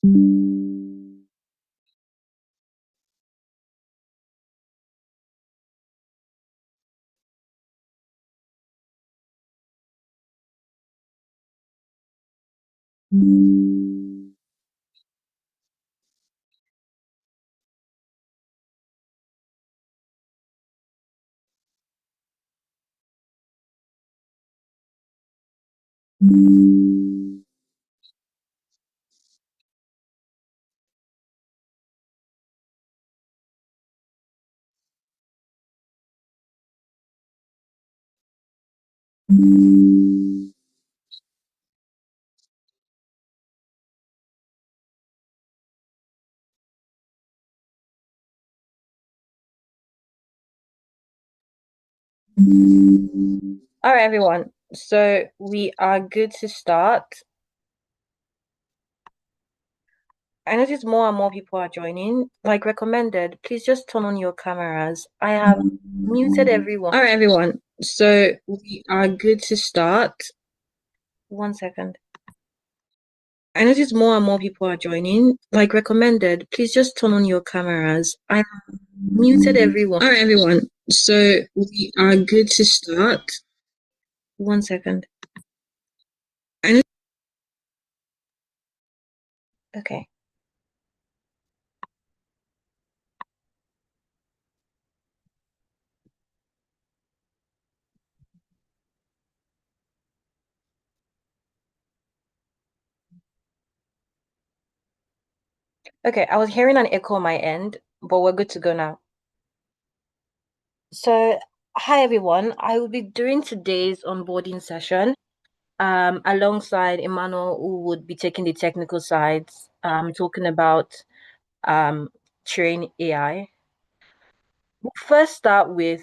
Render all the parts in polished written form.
All right, everyone. So we are good to start. I notice more and more people are joining. Like recommended, please just turn on your cameras. I have muted everyone. All right, everyone. So we are good to start. 1 second. I notice more and more people are joining. Like recommended, please just turn on your cameras. I have muted everyone. All right, everyone. So we are good to start. 1 second. Okay. Okay, I was hearing an echo on my end, but we're good to go now. So, hi everyone. I will be doing today's onboarding session alongside Emmanuel, who would be taking the technical sides, talking about train AI. We'll first start with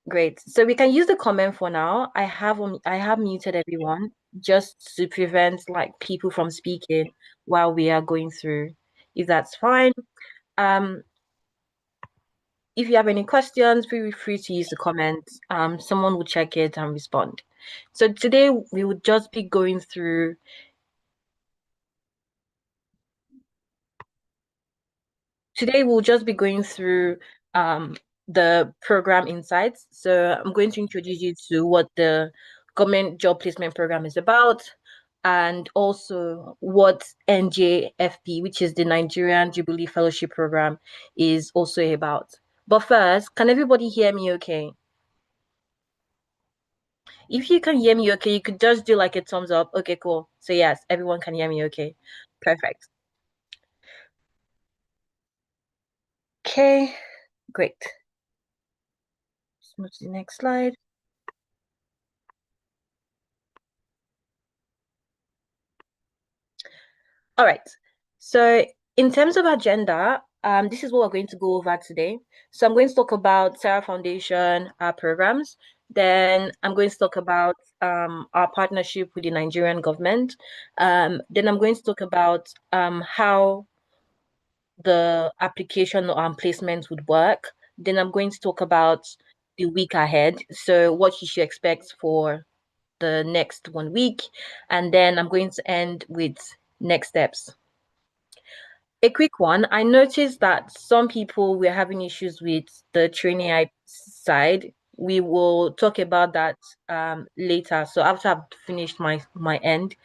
great. So we can use the comment for now. I have muted everyone just to prevent like people from speaking while we are going through. If that's fine. Um, If you have any questions, feel free to use the comments. Someone will check it and respond. So today we would just be going through. Today we'll just be going through the program insights. So I'm going to introduce you to what the government job placement program is about, and also what NJFP, which is the Nigerian Jubilee Fellowship Program, is also about. But first, can everybody hear me okay? If you can hear me okay, you could just do like a thumbs up. Okay, cool. So yes, everyone can hear me okay. Perfect. Okay, great. Let's move to the next slide. All right. So in terms of agenda, this is what we're going to go over today. So I'm going to talk about Sara Foundation programs. Then I'm going to talk about our partnership with the Nigerian government. Then I'm going to talk about how the application placement would work. Then I'm going to talk about the week ahead. So what you should expect for the next 1 week. And then I'm going to end with next steps. A quick one. I noticed that some people were having issues with the training side. We will talk about that later. So after I've finished my end,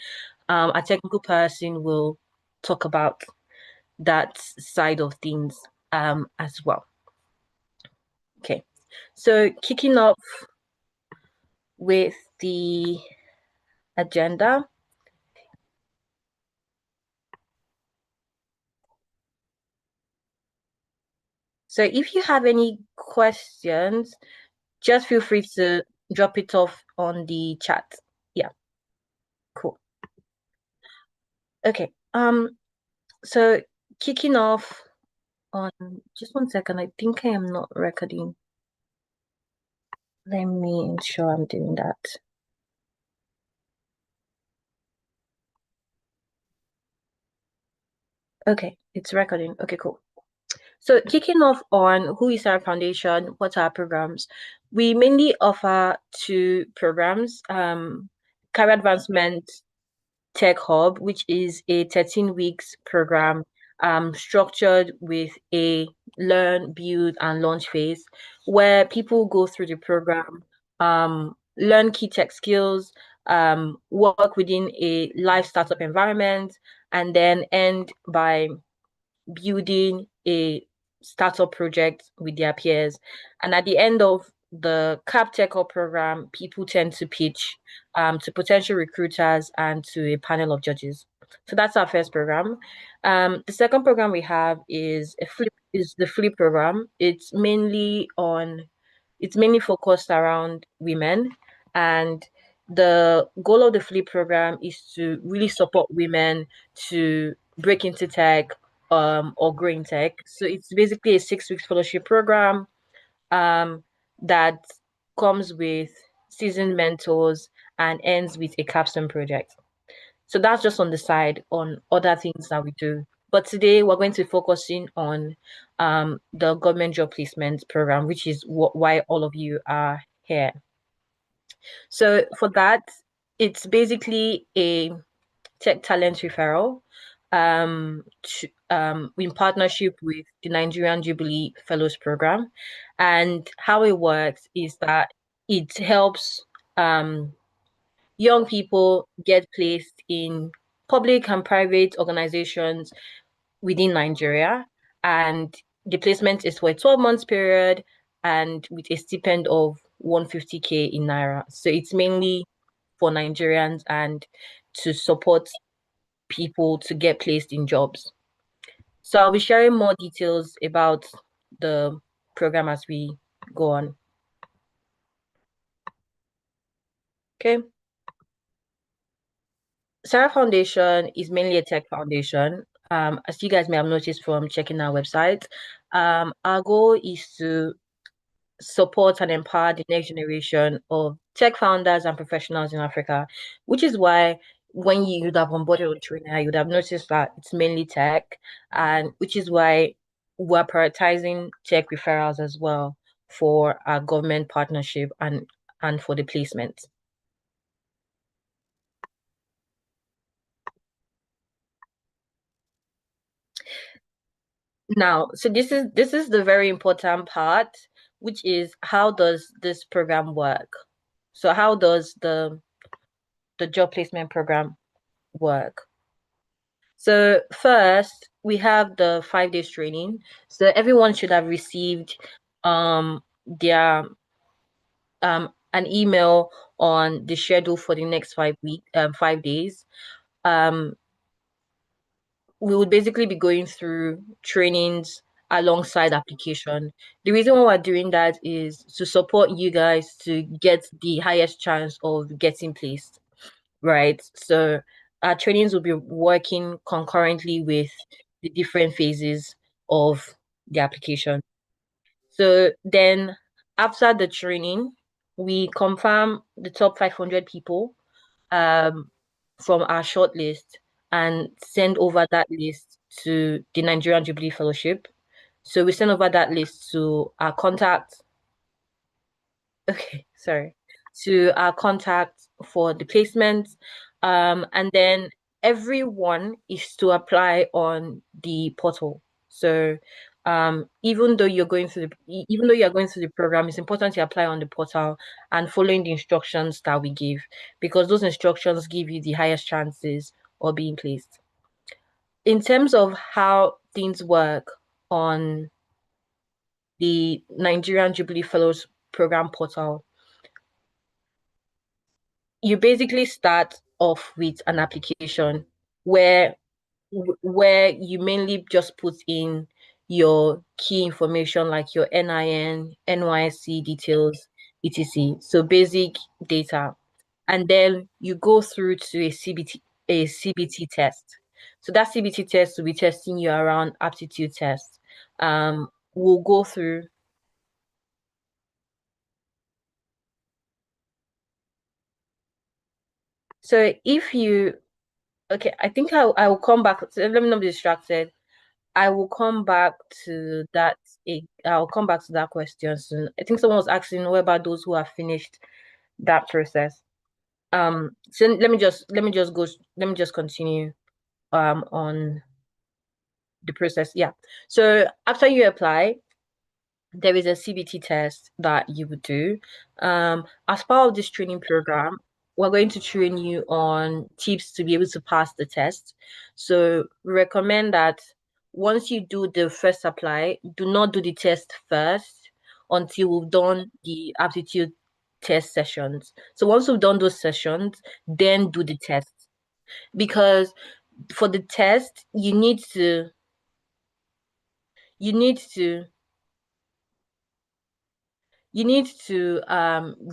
a technical person will talk about that side of things as well. Okay, so kicking off with the agenda. So if you have any questions, just feel free to drop it off on the chat. Yeah, cool. Okay, so kicking off on just 1 second. I think I am not recording. Let me ensure I'm doing that. Okay, it's recording. Okay, cool. So kicking off on who is our foundation, what are our programs? We mainly offer two programs, career advancement. Tech Hub, which is a 13 weeks program structured with a learn, build, and launch phase where people go through the program, learn key tech skills, work within a live startup environment, and then end by building a startup project with their peers. And at the end of the CAP Tech Up program, people tend to pitch to potential recruiters and to a panel of judges. So that's our first program. The second program we have is the Flip program. It's mainly focused around women, and the goal of the Flip program is to really support women to break into tech or growing tech. So it's basically a 6 weeks fellowship program that comes with seasoned mentors and ends with a capstone project. So that's just on the side on other things that we do. But today we're going to focus in on the government job placement program, which is why all of you are here. So for that, it's basically a tech talent referral in partnership with the Nigerian Jubilee Fellows Program. And how it works is that it helps young people get placed in public and private organizations within Nigeria. And the placement is for a 12 months period and with a stipend of 150K in Naira. So it's mainly for Nigerians and to support people to get placed in jobs. So I'll be sharing more details about the program as we go on. Okay. Sara Foundation is mainly a tech foundation. As you guys may have noticed from checking our website, our goal is to support and empower the next generation of tech founders and professionals in Africa, which is why when you would have onboarded with trainer, you would have noticed that it's mainly tech, and which is why we're prioritizing tech referrals as well for our government partnership and for the placement. Now, so this is the very important part, which is how does this program work? So how does the job placement program work? So first, we have the 5 days training. So everyone should have received their an email on the schedule for the next 5 days. Um, we would basically be going through trainings alongside application. The reason why we're doing that is to support you guys to get the highest chance of getting placed, right? So our trainings will be working concurrently with the different phases of the application. So then after the training, we confirm the top 500 people um, from our shortlist and send over that list to the Nigerian Jubilee Fellowship. So we send over that list to our contact. Okay, sorry. To our contact for the placement. And then everyone is to apply on the portal. So even though you're going through the program, it's important to apply on the portal and following the instructions that we give because those instructions give you the highest chances of being placed. In terms of how things work on the Nigerian Jubilee Fellows Program portal, you basically start off with an application where where you mainly just put in your key information like your NIN, NYC details, etc. So basic data. And then you go through to a CBT test. So that CBT test will be testing you around aptitude test. We'll go through. So if you okay, I think I will come back. So let me not be distracted. I will come back to that. I'll come back to that question soon. I think someone was asking what about those who have finished that process. So let me just continue on the process. Yeah. So after you apply, there is a CBT test that you would do. As part of this training program, we're going to train you on tips to be able to pass the test. So we recommend that once you do the first apply, do not do the test first until we've done the aptitude test sessions. So once we've done those sessions, then do the test. Because for the test, you need to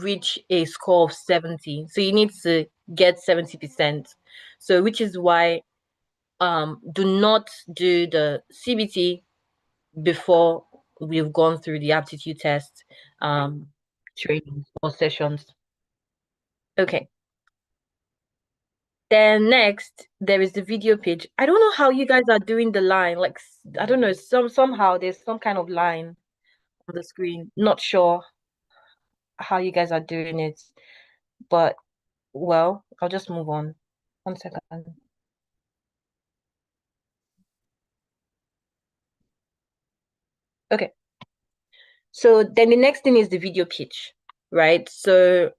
reach a score of 70. So you need to get 70%. So which is why do not do the CBT before we've gone through the aptitude test training or sessions. Okay. Then next there is the video page. I don't know how you guys are doing the line. Like I don't know, somehow there's some kind of line on the screen. Not sure how you guys are doing it, but well, I'll just move on. One second. Okay. So then the next thing is the video pitch, right? So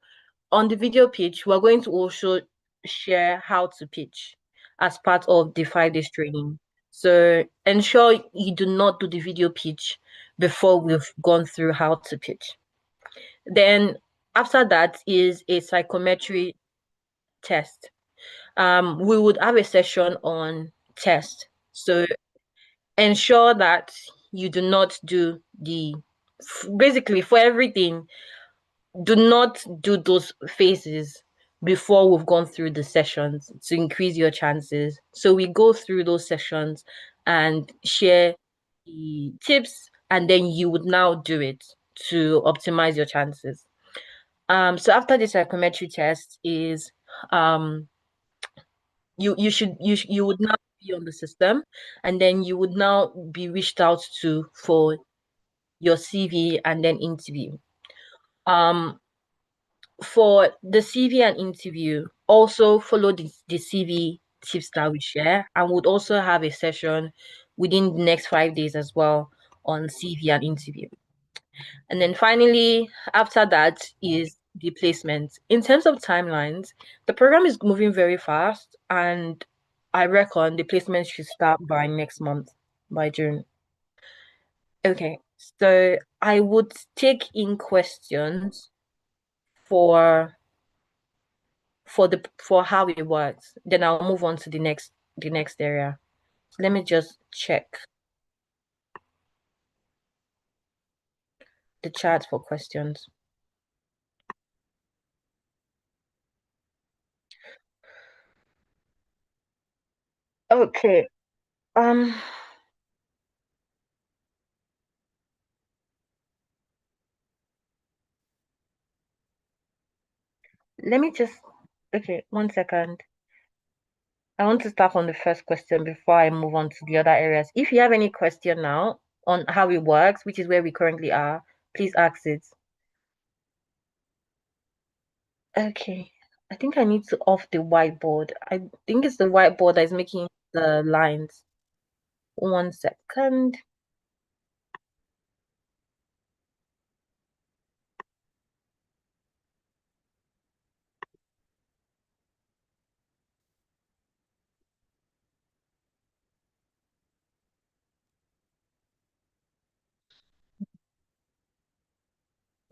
on the video pitch, we're going to also share how to pitch as part of the 5 days training. So ensure you do not do the video pitch before we've gone through how to pitch. Then after that is a psychometry test. We would have a session on test. So ensure that you do not do basically for everything, do not do those phases before we've gone through the sessions to increase your chances. So we go through those sessions and share the tips, and then you would now do it to optimize your chances. So after the psychometry test is um you would now be on the system, and then you would now be reached out to for your CV and then interview. Um, for the CV and interview, also follow the CV tips that we share, and would also have a session within the next 5 days as well on CV and interview. And then finally, after that is the placement. In terms of timelines, the program is moving very fast, and I reckon the placement should start by next month, by June. Okay, so I would take in questions for for how it works. Then I'll move on to the next area. Let me just check the chat for questions. Okay. Um, let me just okay, 1 second. I want to start on the first question before I move on to the other areas. If you have any question now on how it works, which is where we currently are, please ask it. Okay. I think I need to off the whiteboard. I think it's the whiteboard that is making the lines. 1 second.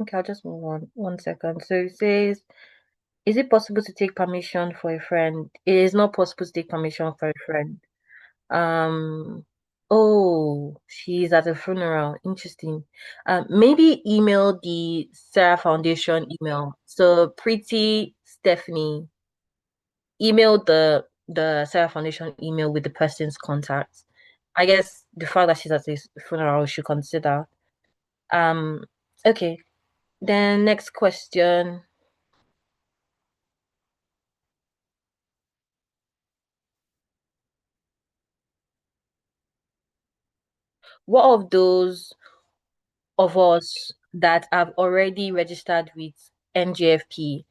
Okay, I'll just move on. 1 second. So it says, is it possible to take permission for a friend? It is not possible to take permission for a friend. Um, oh, she's at a funeral. Interesting. Maybe email the Sarah Foundation email. So Pretty Stephanie, email the Sarah Foundation email with the person's contact. I guess the fact that she's at a funeral we should consider. Um, okay. Then next question. What of those of us that have already registered with NGFP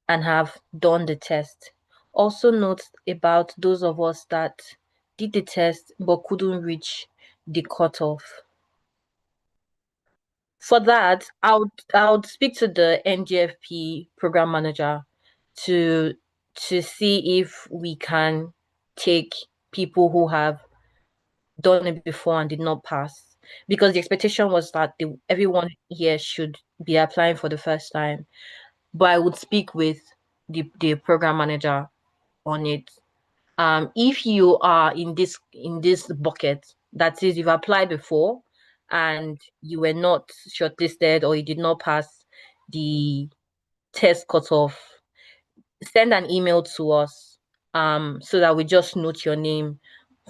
and have done the test. Also note about those of us that did the test but couldn't reach the cutoff. For that, I would speak to the NGFP program manager to see if we can take people who have done it before and did not pass. Because the expectation was that everyone here should be applying for the first time. But I would speak with the program manager on it. If you are in this bucket, that is, you've applied before and you were not shortlisted or you did not pass the test cutoff, send an email to us so that we just note your name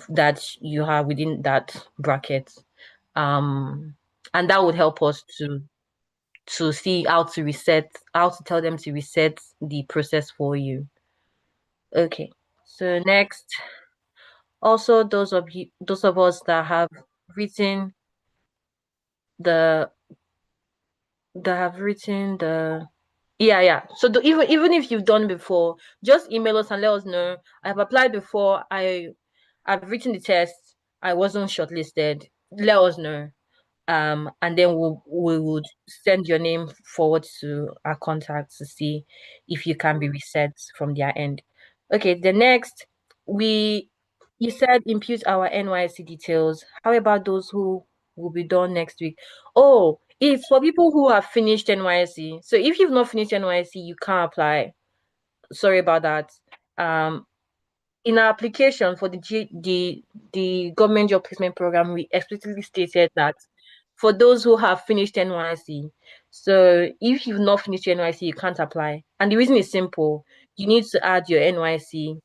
that you are within that bracket. Um, and that would help us to see how to tell them to reset the process for you. Okay. So next, also those of us that have written the the yeah. So even if you've done before, just email us and let us know. I've applied before. I've written the test. I wasn't shortlisted. Let us know. And then we would send your name forward to our contacts to see if you can be reset from their end. Okay, the next we you said impute our NYC details. How about those who will be done next week? Oh, it's for people who have finished NYC. So if you've not finished NYC, you can't apply. Sorry about that. Um, in our application for the government job placement program, we explicitly stated that for those who have finished NYC. So if you've not finished your NYC, you can't apply. And the reason is simple. You need to add your NYC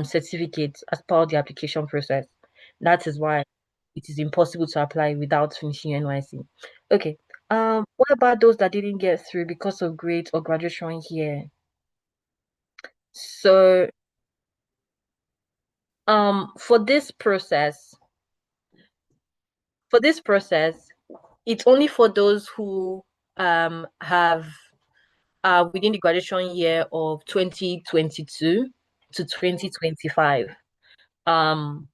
certificate as part of the application process. That is why it is impossible to apply without finishing NYC. Okay. What about those that didn't get through because of grades or graduation here? So for this process, it's only for those who have within the graduation year of 2022 to 2025. Um,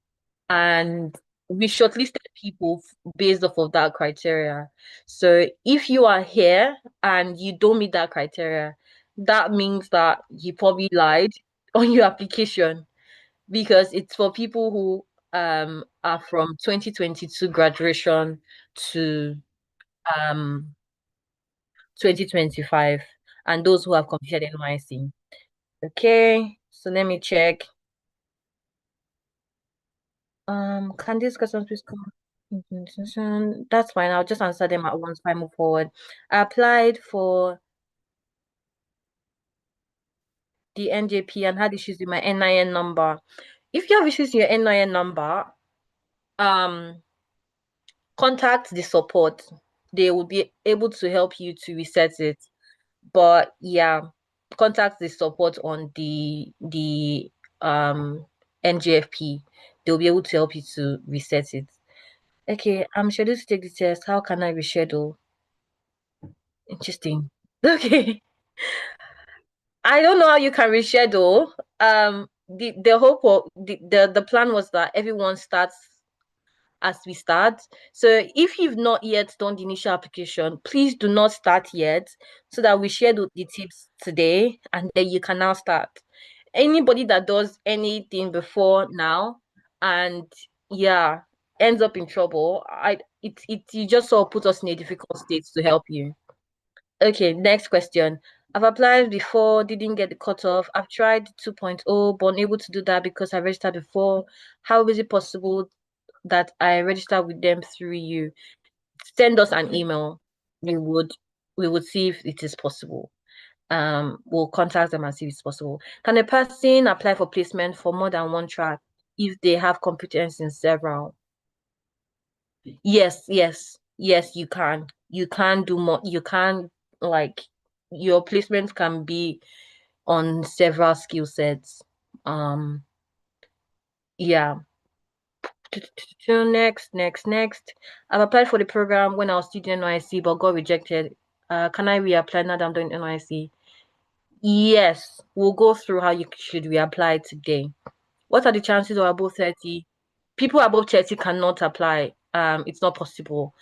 and we shortlisted people based off of that criteria. So if you are here and you don't meet that criteria, that means that you probably lied on your application because it's for people who are from 2022 graduation to um 2025 and those who have completed NYC. Okay, so let me check. Can these questions please come? That's fine. I'll just answer them at once if I move forward. I applied for the NJP and had issues with my NIN number. If you have issues with your NIN number, um, contact the support. They will be able to help you to reset it. But yeah, contact the support on the NGFP. They'll be able to help you to reset it. Okay, I'm scheduled to take the test. How can I reschedule? Interesting. Okay. I don't know how you can reschedule. The hope of the plan was that everyone starts as we start. So if you've not yet done the initial application, please do not start yet so that we share the tips today and then you can now start. Anybody that does anything before now and yeah, ends up in trouble, it you just sort of put us in a difficult state to help you. Okay, next question. I've applied before, didn't get the cutoff. I've tried 2.0, but unable to do that because I registered before. How is it possible that I register with them through you? Send us an email. We would we would see if it is possible. We'll contact them and see if it's possible. Can a person apply for placement for more than one track if they have competence in several? Yes, you can. You can do more. You can like your placement can be on several skill sets. Um, yeah. Next. I've applied for the program when I was studying NYC but got rejected. Can I reapply now that I'm doing NYC? Yes, we'll go through how you should reapply today. What are the chances of above 30? People above 30 cannot apply. It's not possible.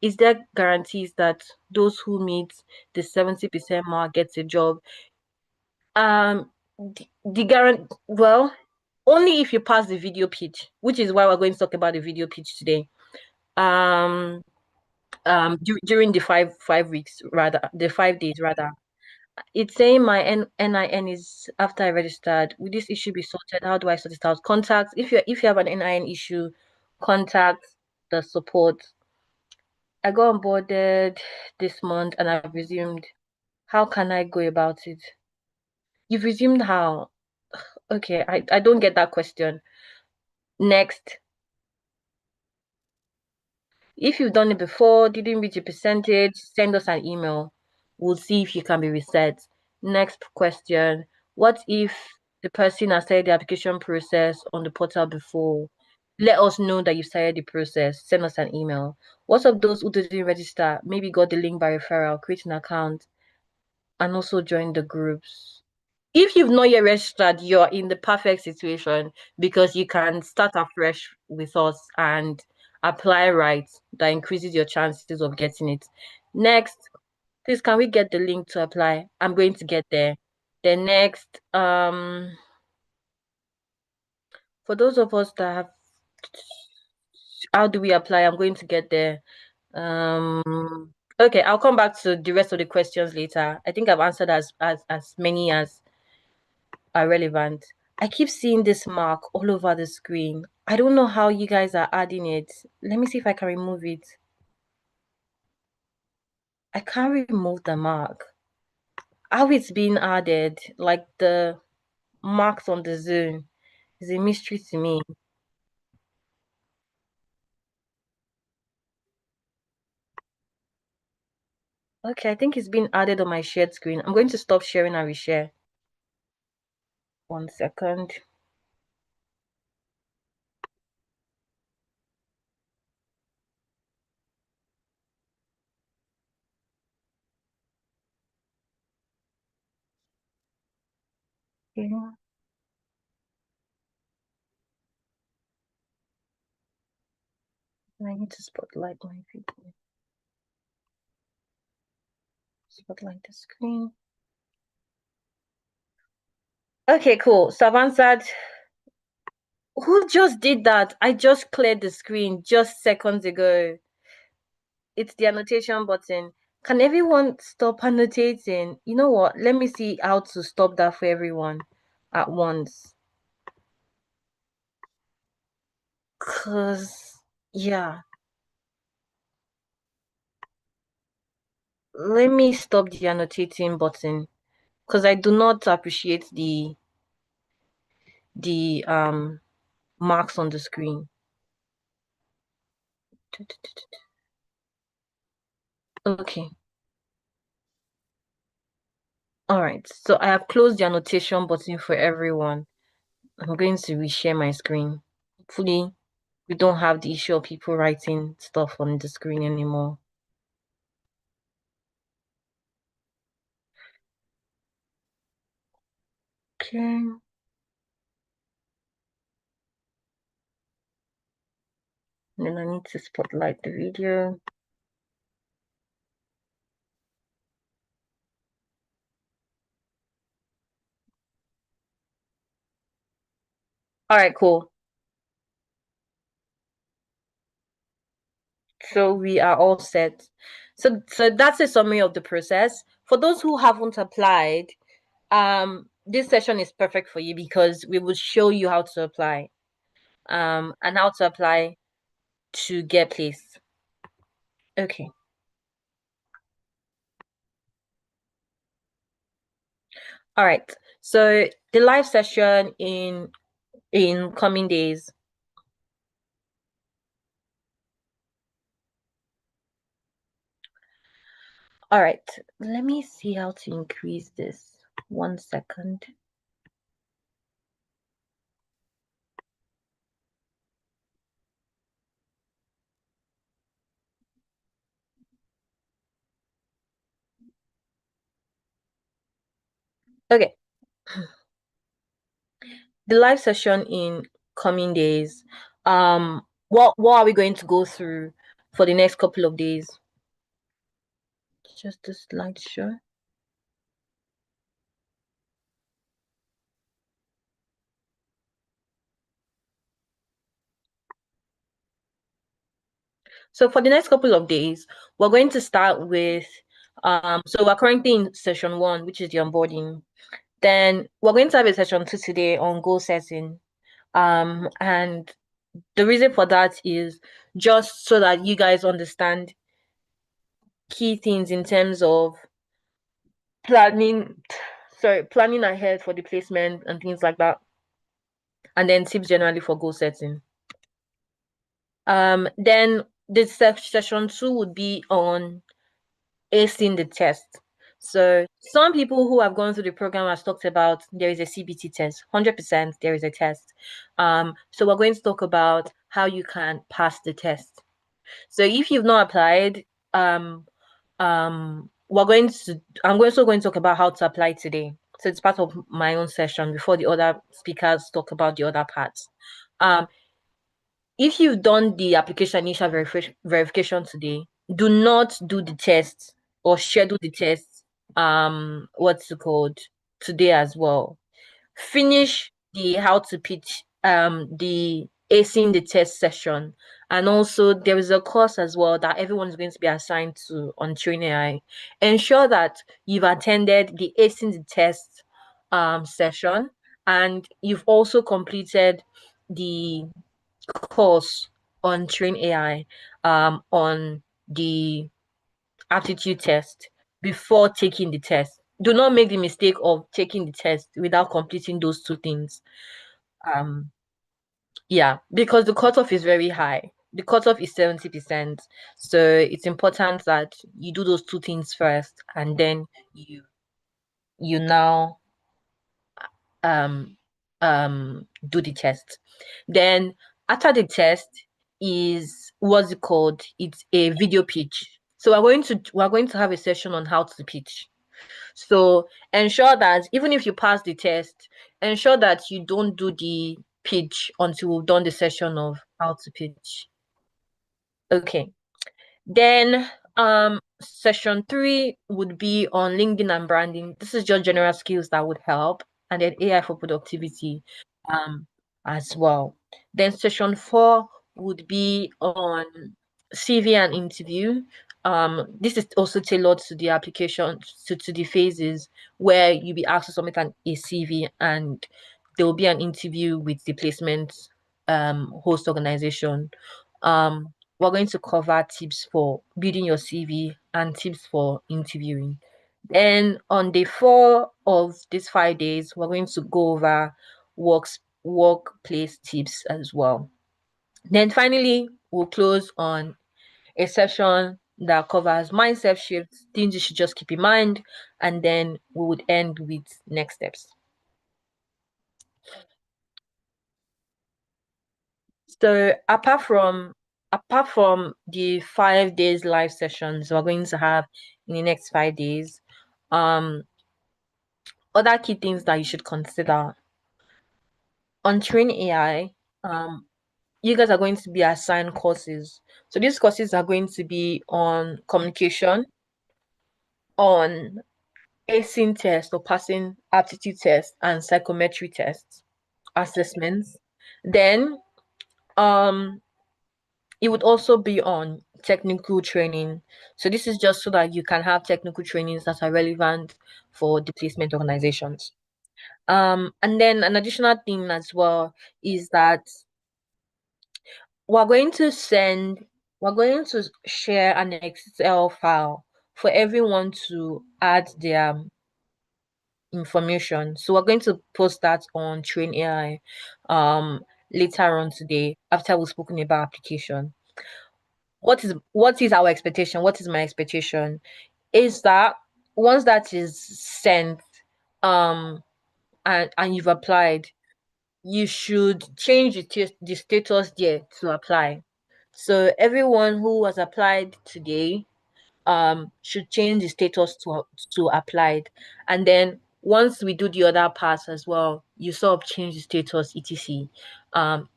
Is there guarantees that those who meet the 70% mark gets a job? The guarantee, well, only if you pass the video pitch, which is why we're going to talk about the video pitch today. Um, during the five weeks rather, the 5 days rather. It's saying my NIN is after I registered. Will this issue be sorted? How do I sort it out? Contact if you have an NIN issue, contact the support. I got onboarded this month and I've resumed. How can I go about it? You've resumed how? Okay, I don't get that question. Next. If you've done it before, didn't reach a percentage, send us an email. We'll see if you can be reset. Next question. What if the person has started the application process on the portal before? Let us know that you started the process. Send us an email. What of those who didn't register? Maybe got the link by referral, create an account, and also join the groups. If you've not yet registered, you're in the perfect situation because you can start afresh with us and apply right. That increases your chances of getting it. Next, please can we get the link to apply? I'm going to get there. Then next, for those of us that have, how do we apply? I'm going to get there. Okay, I'll come back to the rest of the questions later. I think I've answered as many as are relevant. I keep seeing this mark all over the screen. I don't know how you guys are adding it. Let me see if I can remove it. I can't remove the mark. How it's being added, like the marks on the zone, is a mystery to me. Okay, I think it's been added on my shared screen. I'm going to stop sharing and reshare. 1 second. Okay. I need to spotlight my video. Spotlight the screen. Okay, cool. So I've answered. Who just did that? I just cleared the screen just seconds ago. It's the annotation button. Can everyone stop annotating? You know what? Let me see how to stop that for everyone at once. Cause yeah, let me stop the annotating button. Cause I do not appreciate the marks on the screen. Okay. All right. So I have closed the annotation button for everyone. I'm going to reshare my screen. Hopefully we don't have the issue of people writing stuff on the screen anymore. Okay. And then I need to spotlight the video. All right, cool. So we are all set. So that's a summary of the process. For those who haven't applied, this session is perfect for you because we will show you how to apply, and how to apply to get placed. Okay. All right. So the live session in coming days. All right. Let me see how to increase this. 1 second. Okay. The live session in coming days, what are we going to go through for the next couple of days? Just a slideshow. So for the next couple of days, we're going to start with so we're currently in session one, which is the onboarding. Then we're going to have a session two today on goal setting. And the reason for that is just so that you guys understand key things in terms of planning, planning ahead for the placement and things like that. And then tips generally for goal setting. Then the session two would be on acing the test. So some people who have gone through the program has talked about there is a CBT test, 100% there is a test. So we're going to talk about how you can pass the test. So if you've not applied, we're going to I'm also going to talk about how to apply today. So it's part of my own session before the other speakers talk about the other parts. Um, if you've done the application initial verification today, do not do the test or schedule the test. What's it called today as well? Finish the how to pitch, the acing the test session, and also there is a course as well that everyone is going to be assigned to on Train AI. Ensure that you've attended the acing the test session, and you've also completed the course on Train AI on the aptitude test before taking the test. Do not make the mistake of taking the test without completing those two things. Um, yeah, because the cutoff is very high. The cutoff is 70%. So it's important that you do those two things first and then you now um do the test. Then after the test is what's it called? It's a video pitch. So we're going to have a session on how to pitch. So ensure that even if you pass the test, ensure that you don't do the pitch until we've done the session of how to pitch. Okay. Then session three would be on LinkedIn and branding. This is just general skills that would help, and then AI for productivity um as well. Then session four would be on CV and interview. This is also tailored to the application to the phases where you be asked to submit a CV and there will be an interview with the placement host organization. We're going to cover tips for building your CV and tips for interviewing. Then on day four of these 5 days, we're going to go over workplace tips as well. Then finally, we'll close on a session that covers mindset shifts, things you should just keep in mind, and then we would end with next steps. So apart from the 5 days live sessions we're going to have in the next 5 days, um, other key things that you should consider on Train AI, you guys are going to be assigned courses. So these courses are going to be on communication, on acing test or passing aptitude test and psychometry tests, assessments. Then um it would also be on technical training. So this is just so that you can have technical trainings that are relevant for the placement organizations. And then an additional thing as well is that we're going to send, we're going to share an Excel file for everyone to add their information. So we're going to post that on Train AI later on today after we've spoken about application. What is our expectation? What is my expectation? Is that once that is sent, um, and you've applied, you should change the status there to apply. So everyone who has applied today, should change the status to applied, and then once we do the other parts as well, you sort of change the status, etc.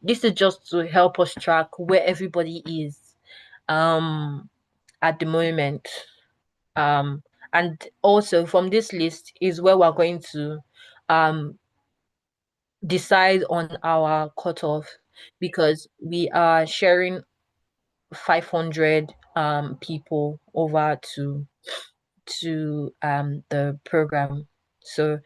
This is just to help us track where everybody is at the moment. Um, and also from this list is where we're going to um decide on our cutoff because we are sharing 500 people over to the program, so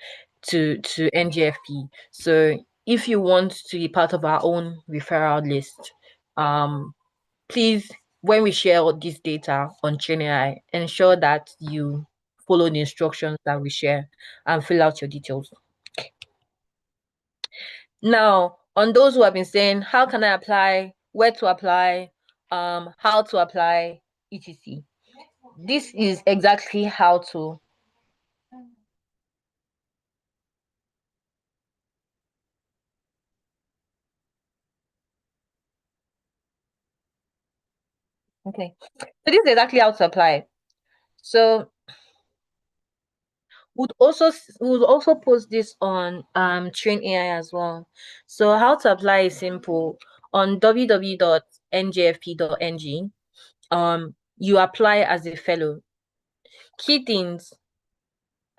to NGFP. So if you want to be part of our own referral list, um please, when we share all this data on TrainAI, ensure that you follow the instructions that we share and fill out your details. Now, on those who have been saying, how can I apply, where to apply, how to apply, etc. This is exactly how to. Okay. So this is exactly how to apply. So would also post this on Train AI as well. So how to apply is simple. On www.njfp.ng, you apply as a fellow. Key things.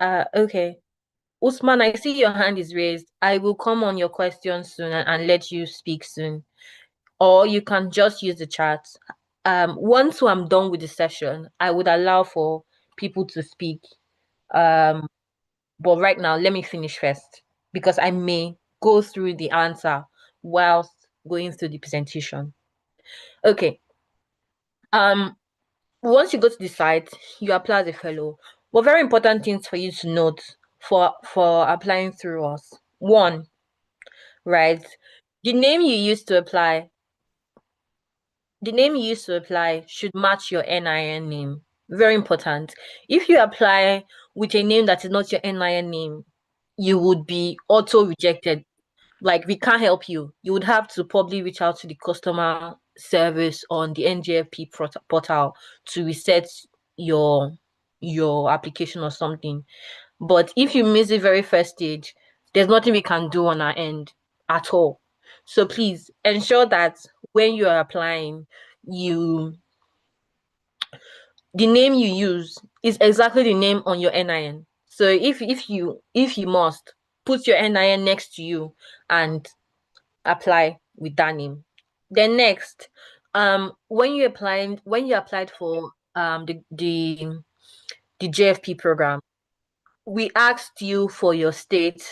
Okay. Usman, I see your hand is raised. I will come on your question soon and let you speak soon. Or you can just use the chat. Once I'm done with the session, I would allow for people to speak. Um, but right now, let me finish first because I may go through the answer whilst going through the presentation. Okay. Um, Once you go to the site, you apply as a fellow. What very important things for you to note for applying through us. One, right? The name you use to apply, the name you use to apply should match your NIN name. Very important. If you apply with a name that is not your NIN name, you would be auto rejected. Like we can't help you. You would have to probably reach out to the customer service on the NJFP portal to reset your your application or something. But if you miss the very first stage, there's nothing we can do on our end at all. So please ensure that when you are applying, you the name you use is exactly the name on your NIN. So if you must put your NIN next to you and apply with that name. Then next, when you applied for the JFP program, we asked you for your state,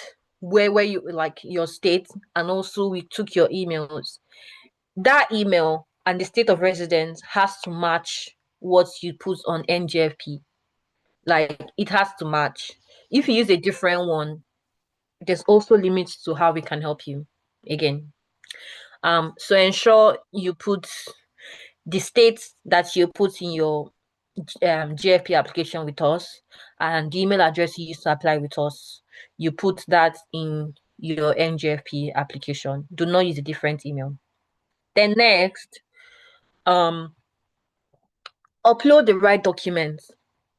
where you like your state, and also we took your emails. That email and the state of residence has to match what you put on NJFP. Like it has to match. If you use a different one, there's also limits to how we can help you again. So ensure you put the states that you put in your GFP application with us and the email address you used to apply with us. You put that in your NGFP application. Do not use a different email. Then next, um, upload the right documents,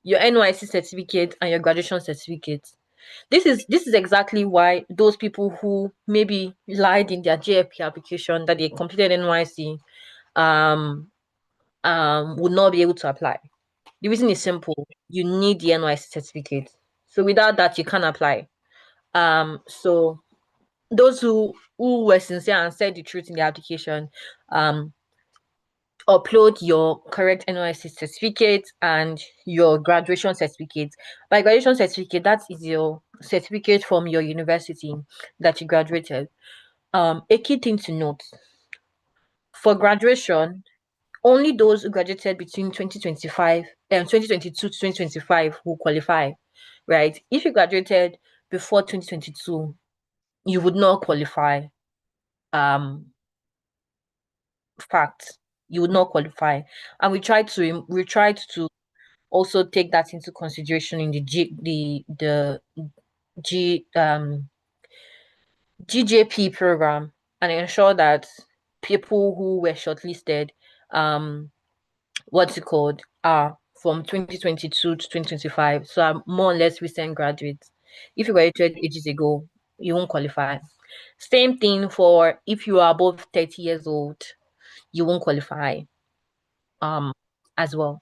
your NYC certificate and your graduation certificate. This is exactly why those people who maybe lied in their JFP application that they completed NYC um would not be able to apply. The reason is simple. You need the NYC certificate. So without that, you can't apply. So those who were sincere and said the truth in the application, upload your correct NYC certificate and your graduation certificate. By graduation certificate, that is your certificate from your university that you graduated. A key thing to note for graduation, only those who graduated between 2025 and 2022 to 2025 will qualify, right? If you graduated before 2022, you would not qualify. Um, Fact, you would not qualify. And we tried to also take that into consideration in the G GJP program and ensure that people who were shortlisted, what's it called, are from 2022 to 2025. So I'm more or less recent graduates. If you graduated ages ago, you won't qualify. Same thing for if you are above 30 years old, you won't qualify um as well.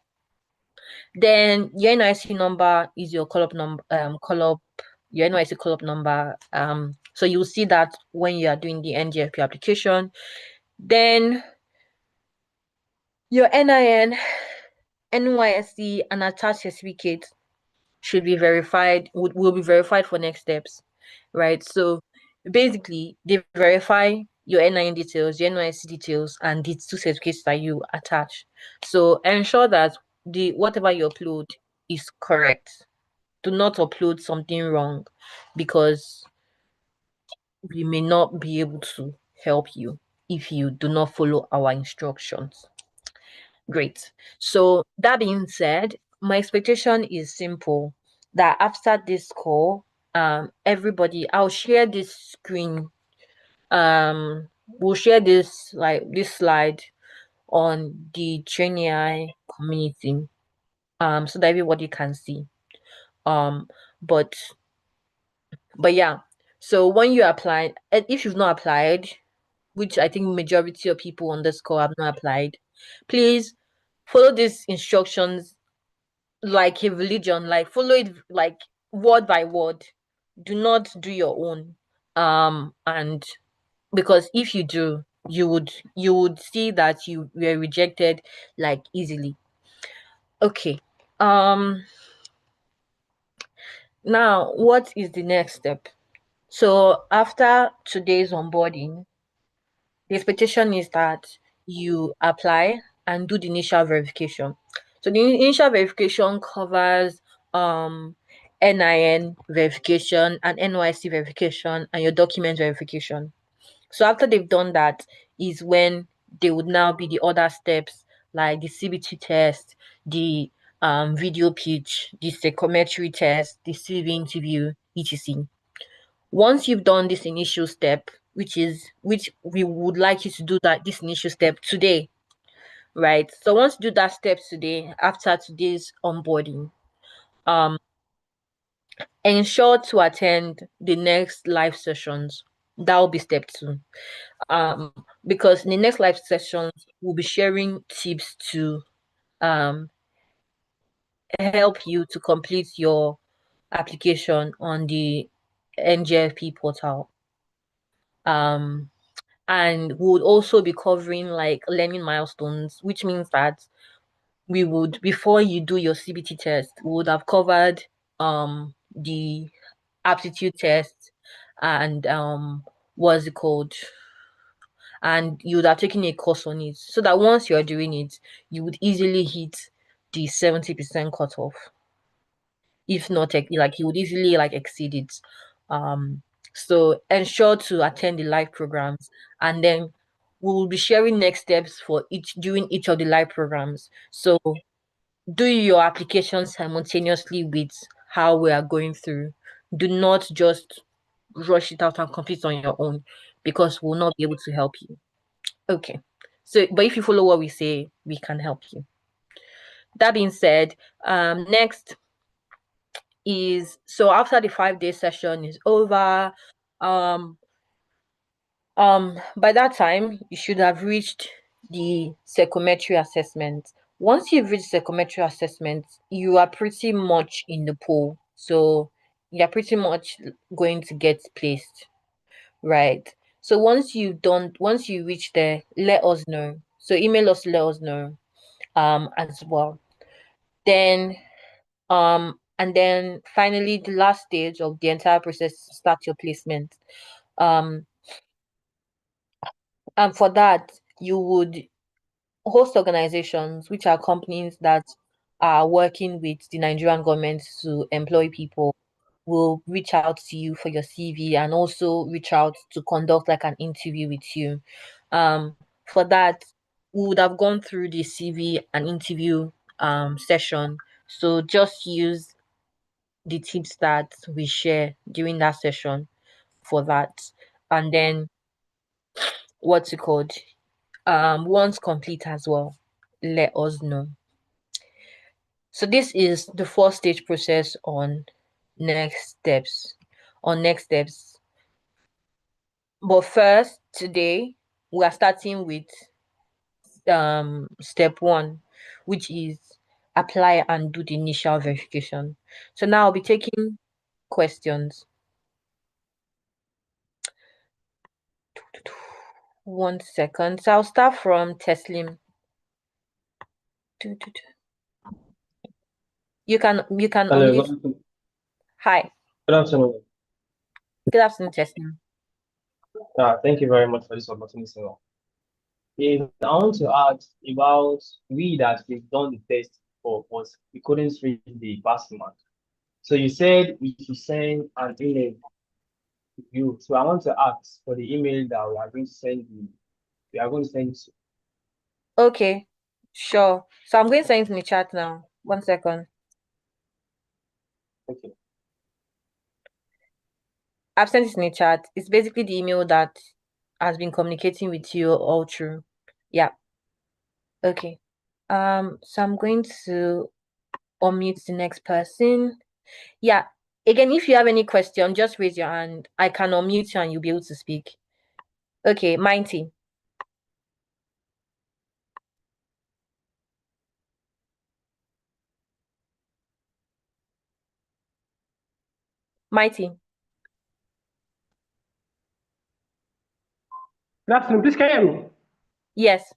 Then your NIC number is your call up number your NYC call up number. So you'll see that when you are doing the NGFP application. Then your NIN, NYSC, and attached certificate should be verified, will be verified for next steps, right? So basically, they verify your NIN details, your NYSC details, and the two certificates that you attach. So ensure that the whatever you upload is correct. Do not upload something wrong because we may not be able to help you if you do not follow our instructions. Great. So that being said, my expectation is simple that after this call, everybody, I'll share this screen. We'll share this slide on the TrainAI community, so that everybody can see. Um, but yeah. So when you apply, if you've not applied, which I think majority of people on this call have not applied, please follow these instructions like a religion, like follow it like word by word. Do not do your own. And because if you do, you would see that you were rejected like easily. Okay. Now what is the next step? So after today's onboarding, the expectation is that you apply and do the initial verification. So the initial verification covers NIN verification and NYC verification and your document verification. So after they've done that is when they would now be the other steps like the CBT test, the video pitch, the psychometry test, the CV interview, etc. Once you've done this initial step, which we would like you to do that this initial step today, right? So once you do that step today, after today's onboarding, um, ensure to attend the next live sessions. That will be step two. Um, because in the next live sessions, we'll be sharing tips to um help you to complete your application on the NGFP portal. Um, and we would also be covering like learning milestones, which means that we would, before you do your CBT test, we would have covered the aptitude test and what's it called, and you would have taken a course on it so that once you're doing it you would easily hit the 70% cutoff, if not like you would easily like exceed it. So ensure to attend the live programs, and then we will be sharing next steps for each during each of the live programs. So do your application simultaneously with how we are going through. Do not just rush it out and complete on your own because we'll not be able to help you. Okay. So, but if you follow what we say, we can help you. That being said, next is, so after the 5 day session is over, um, by that time you should have reached the psychometry assessment. Once you've reached psychometry assessment, you are pretty much in the pool. So you're pretty much going to get placed, right? So once you reach there, let us know. So email us, let us know as well. Then and then finally the last stage of the entire process, start your placement. Um and for that you would host organizations, which are companies that are working with the Nigerian government to employ people, will reach out to you for your CV and also reach out to conduct like an interview with you. For that, we would have gone through the CV and interview session. So just use the tips that we share during that session for that. And then what's it called? Once complete as well, let us know. So this is the 4 stage process on next steps on next steps. But first, today we are starting with step one, which is apply and do the initial verification. So now I'll be taking questions. 1 second. So I'll start from Teslim. You can Hello, unmute. Hi. good afternoon. Good afternoon, Teslim. Thank you very much for this opportunity. I want to ask about we that we've done the test for, but we couldn't reach the pass mark. So you said we should send an email to you. So I want to ask for the email that we are going to send to. Okay, sure. So I'm going to send it in the chat now. 1 second. Okay. I've sent it in the chat. It's basically the email that has been communicating with you all through. Yeah. Okay. So I'm going to unmute the next person. Yeah. Again, if you have any question, just raise your hand. I can unmute you and you'll be able to speak. Okay, Mighty. Mighty. Good afternoon. Please can you hear me? Yes.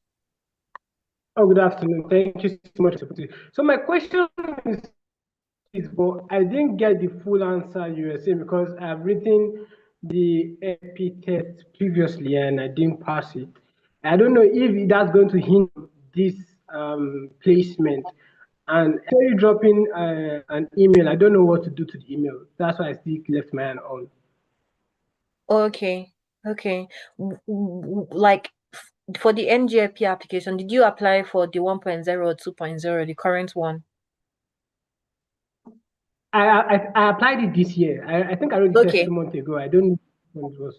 Oh, good afternoon. Thank you so much. So my question but I didn't get the full answer you were saying because I've written the AP test previously and I didn't pass it. I don't know if that's going to hinder this placement. And after dropping an email, I don't know what to do to the email. That's why I still left my hand on. Okay. Okay. Like for the NGP application, did you apply for the 1.0 or 2.0, the current one? I applied it this year. I think I wrote the test 2 months ago. I don't know when it was.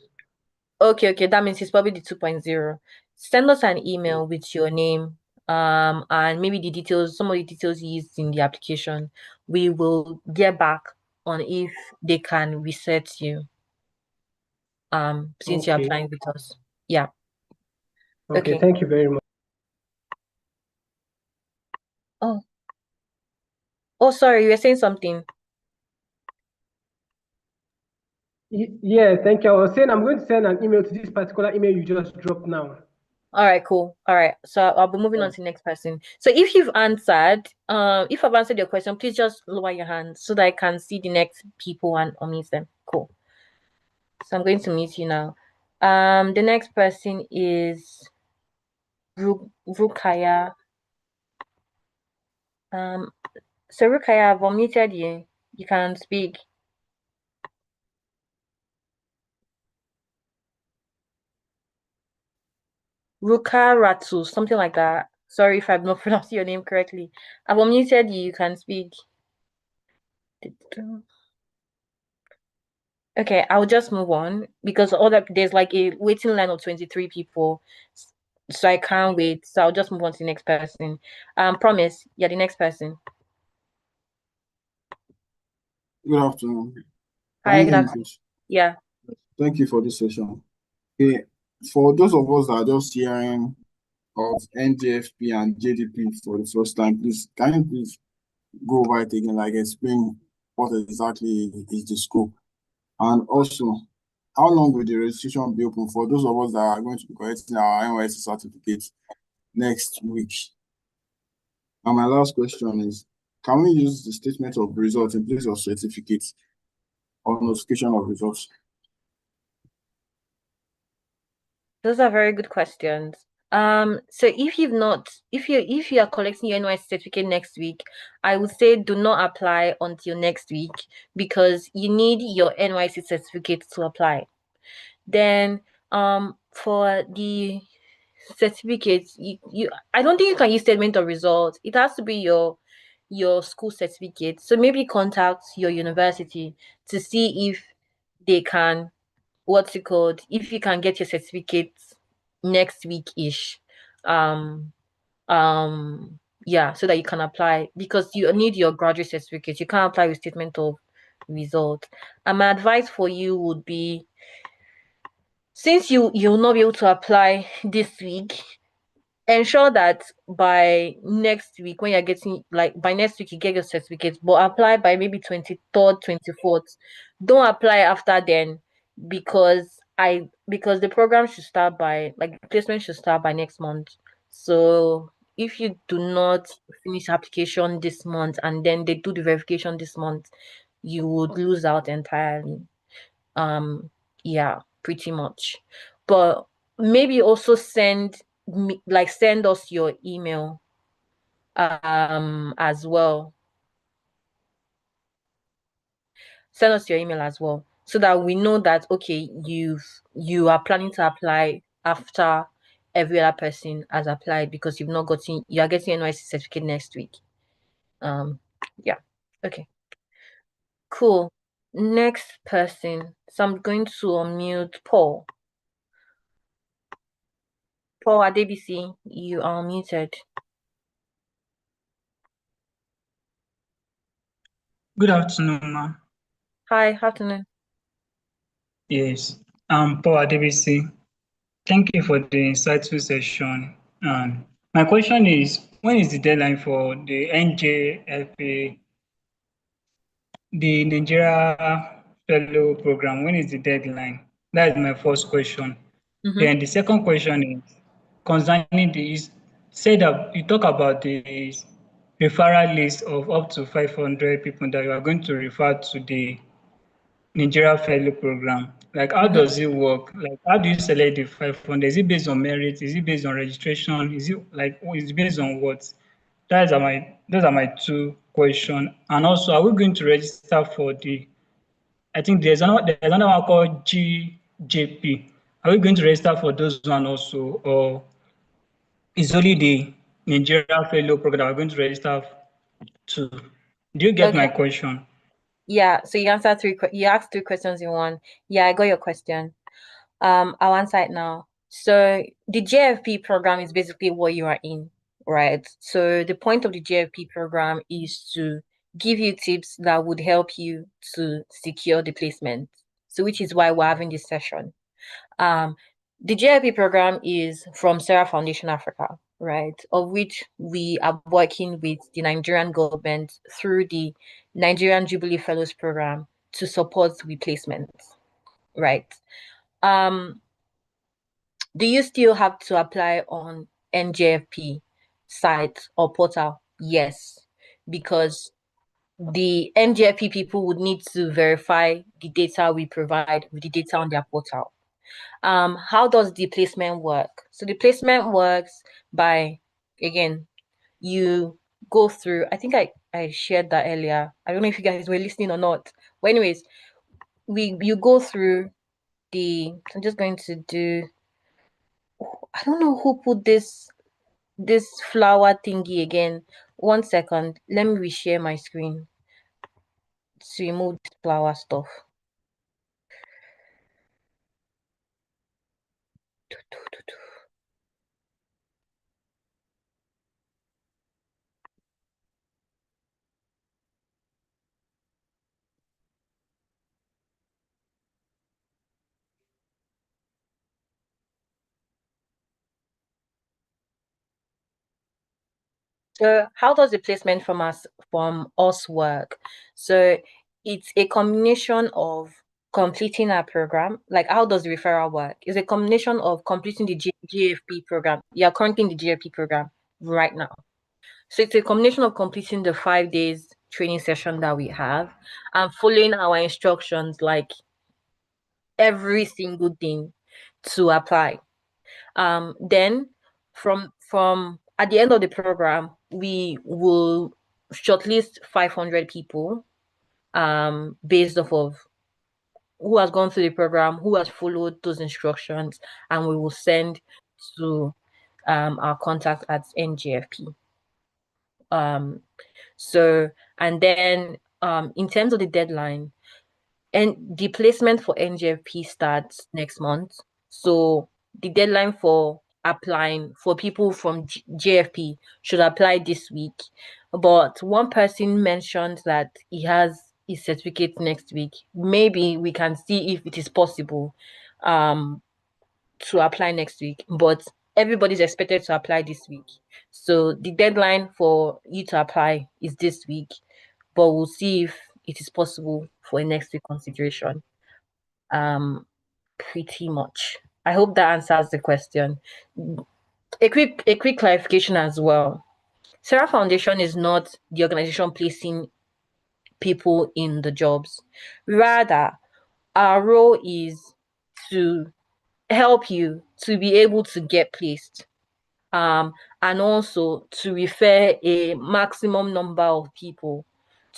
Okay, that means it's probably the 2.0. Send us an email with your name, and maybe the details, some of the details used in the application. We will get back on if they can reset you, since you're Okay. applying with us. Yeah. Okay, Okay. thank you very much. Oh, sorry, you were saying something. Yeah, thank you. I was saying I'm going to send an email to this particular email you just dropped now. All right, cool. All right. So I'll be moving on to the next person. So if you've answered, if I've answered your question, please just lower your hand so that I can see the next people and unmute them. Cool. So I'm going to meet you now. The next person is Rukaya. So Rukaya, I've unmuted you. You can speak. Ruka Ratu, something like that. Sorry if I've not pronounced your name correctly. I've unmuted you. You can speak. Okay, I'll just move on because there's like a waiting line of 23 people. So I can't wait. So I'll just move on to the next person. Promise, you're the next person. Good afternoon. Can Hi, you good hear me, afternoon. please? Yeah. Thank you for this session. Okay, for those of us that are just hearing of NJFP and JDP for the first time, please, can you please go over it again, like explain what exactly is the scope? And also, how long will the registration be open for those of us that are going to be collecting our NYSC certificates next week? And my last question is, can we use the statement of results in place of certificates or notification of results? Those are very good questions. So if you are collecting your NYSC certificate next week, I would say do not apply until next week because you need your NYSC certificate to apply. Then for the certificates, I don't think you can use statement of results. It has to be your school certificate. So maybe contact your university to see if they can, what's it called, if you can get your certificate next week-ish. Yeah, so that you can apply because you need your graduate certificate. You can't apply with statement of result. And my advice for you would be, since you'll not be able to apply this week, ensure that by next week, when you're getting, like, by next week you get your certificate, but apply by maybe 23rd, 24th. Don't apply after then, because the program should start by, like, placement should start by next month. So if you do not finish application this month and then they do the verification this month, you would lose out entirely. Yeah, pretty much. But maybe also send us your email as well. Send us your email as well, so that we know that, okay, you are planning to apply after every other person has applied, because you are getting NYC certificate next week. Yeah. Okay. Cool. Next person. So I'm going to unmute Paul. Paul Adebisi, you are muted. Good afternoon, ma. Hi, afternoon. Yes, I'm Paul Adebisi. Thank you for the insightful session. My question is, when is the deadline for the NJFA, the Nigeria Fellow Program? When is the deadline? That is my first question. Then the second question is concerning this. Say that you talk about the referral list of up to 500 people that you are going to refer to the Nigeria Fellow Program. Like, how does it work? Like, how do you select the 500? Is it based on merit? Is it based on registration? Is it based on what? Those are my two questions. And also, are we going to register for the? I think there's another one called GJP. Are we going to register for those one also, or is only the Nigeria Fellow Program that we're going to register to? Do you get my Okay. question? Yeah, so you asked 3 questions in one. Yeah, I got your question. I'll answer it now. So the JFP program is basically what you are in, right? So the point of the JFP program is to give you tips that would help you to secure the placement. So which is why we're having this session. The JFP program is from Sara Foundation Africa, right? Of which we are working with the Nigerian government through the Nigerian Jubilee Fellows Program to support replacements, right? Do you still have to apply on NJFP site or portal? Yes, because the NJFP people would need to verify the data we provide with the data on their portal. How does the placement work? So the placement works by, again, you go through, I think I shared that earlier. I don't know if you guys were listening or not. But anyways, you go through I'm just going to do, I don't know who put this flower thingy again. 1 second. Let me reshare my screen to remove this flower stuff. So how does the placement from us work? So it's a combination of completing our program. Like, how does the referral work? It's a combination of completing the GFP program. You're currently in the GFP program right now. So it's a combination of completing the 5 days training session that we have and following our instructions, like every single thing, to apply. Then from at the end of the program, we will shortlist 500 people based off of who has gone through the program, who has followed those instructions, and we will send to our contact at NJFP. So, and then in terms of the deadline, and the placement for NJFP starts next month. So the deadline for applying for people from JFP should apply this week. But one person mentioned that he has his certificate next week. Maybe we can see if it is possible to apply next week, but everybody's expected to apply this week. So the deadline for you to apply is this week, but we'll see if it is possible for a next week consideration. Pretty much. I hope that answers the question. A quick clarification as well. Sara Foundation is not the organization placing people in the jobs. Rather, our role is to help you to be able to get placed, and also to refer a maximum number of people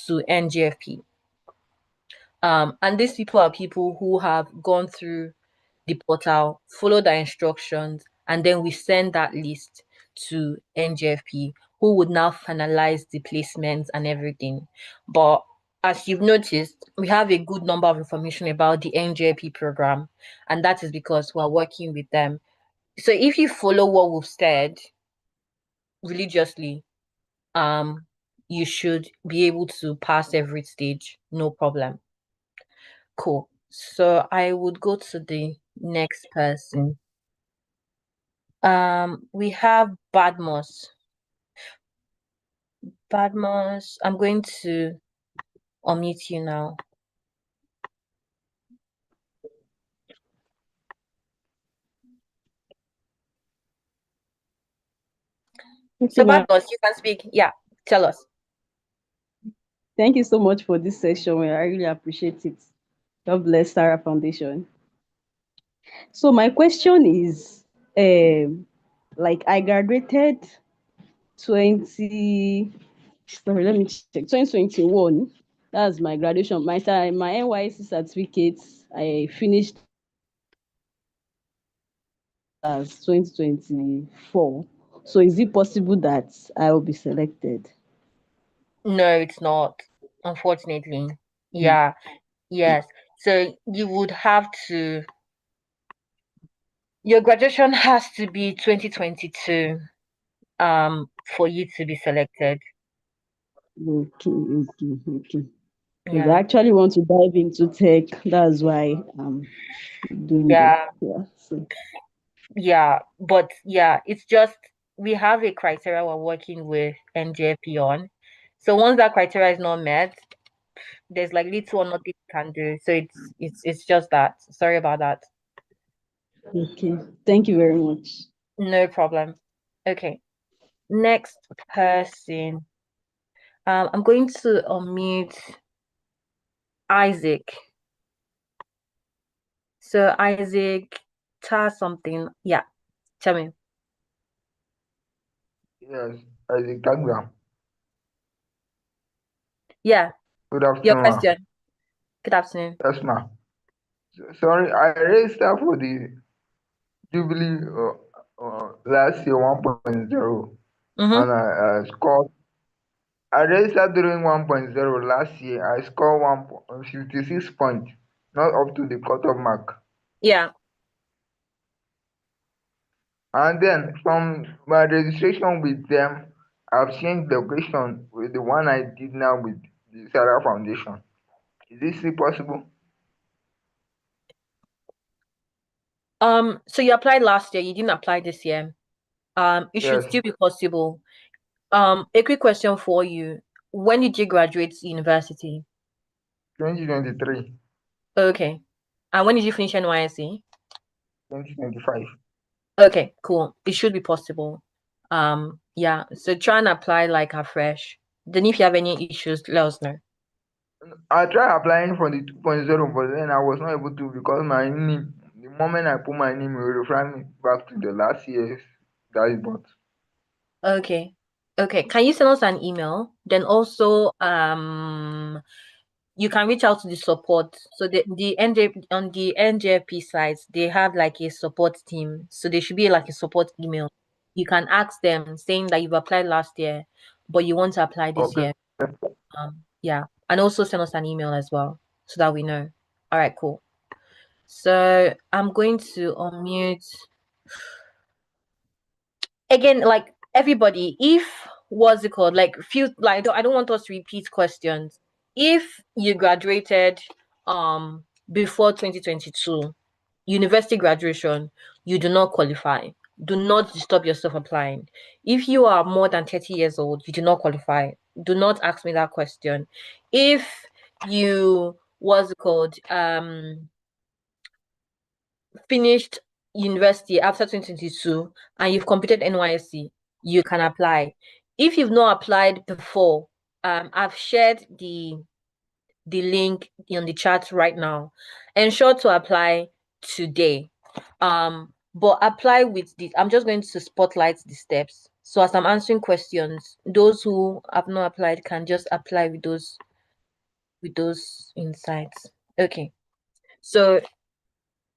to NGFP. And these people are people who have gone through the portal, follow the instructions, and then we send that list to NGFP, who would now finalize the placements and everything. But as you've noticed, we have a good number of information about the NJP program, and that is because we're working with them. So if you follow what we've said religiously, you should be able to pass every stage, no problem. Cool. So I would go to the next person. We have Badmos. Badmos, I'm going to unmute you now. So Badmos, you can speak. Yeah, tell us. Thank you so much for this session. I really appreciate it. God bless Sara Foundation. So my question is, like I graduated 2021. That's my graduation. My NYC certificates, I finished as 2024. So is it possible that I will be selected? No, it's not, unfortunately. Yeah, yes. So you would have to, your graduation has to be 2022 for you to be selected. Okay. Because Yeah. I actually want to dive into tech. That's why I'm doing Yeah. So. Yeah, but yeah, it's just we have a criteria we're working with NJP on. So once that criteria is not met, there's like little or nothing you can do. So it's just that. Sorry about that. Okay. Thank you very much. No problem. Okay. Next person. I'm going to unmute Isaac. So Isaac, tell us something. Yeah, tell me. Yes, Isaac Tagbam. Yeah, Good your afternoon. question. Good afternoon. Yes, ma'am. Sorry, I registered for the Jubilee last year 1.0 and I scored. I registered during 1.0 last year. I scored 156 points, not up to the cutoff mark. Yeah. And then from my registration with them, I've changed the question with the one I did now with the Sara Foundation. Is this still possible? So you applied last year, you didn't apply this year. It should Yes. still be possible. A quick question for you. When did you graduate university? 2023. Okay. And when did you finish NYSC? 2025. Okay, cool. It should be possible. Yeah. So try and apply like afresh. Then if you have any issues, let us know. I tried applying for the 2.0, but then I was not able to because my name, the moment I put my name, it will refer me back to the last year's dashboard. Okay. Okay. Can you send us an email? Then also, you can reach out to the support. So the NJ on the NJP sites, they have like a support team. So there should be like a support email. You can ask them saying that you've applied last year, but you want to apply this Okay. year. Yeah. And also send us an email as well so that we know. All right, cool. So I'm going to unmute again, like everybody, if what's it called? Like few like I don't want us to repeat questions. if you graduated before 2022, university graduation, you do not qualify. Do not stop yourself applying. If you are more than 30 years old, you do not qualify. Do not ask me that question. If you, what's it called, finished university after 2022 and you've completed NYSC, you can apply. If you've not applied before, I've shared the link in the chat right now. Ensure to apply today. But apply with the, I'm just going to spotlight the steps. So as I'm answering questions, those who have not applied can just apply with those insights. Okay. So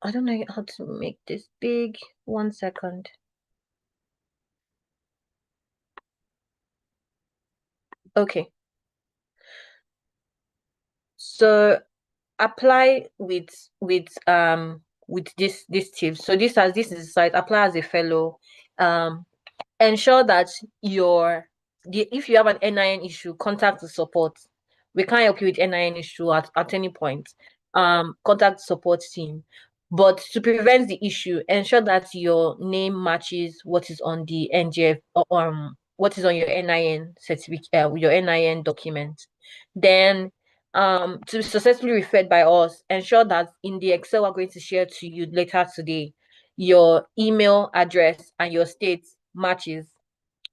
I don't know how to make this big. 1 second. Okay. So apply with this tips. So this is the site. Apply as a fellow. Ensure that if you have an NIN issue, contact the support. We can't help you with NIN issue at any point. Contact the support team. But to prevent the issue, ensure that your name matches what is on the NGF, what is on your NIN certificate, your NIN document. Then to be successfully referred by us, ensure that in the Excel we're going to share to you later today, your email address and your state matches.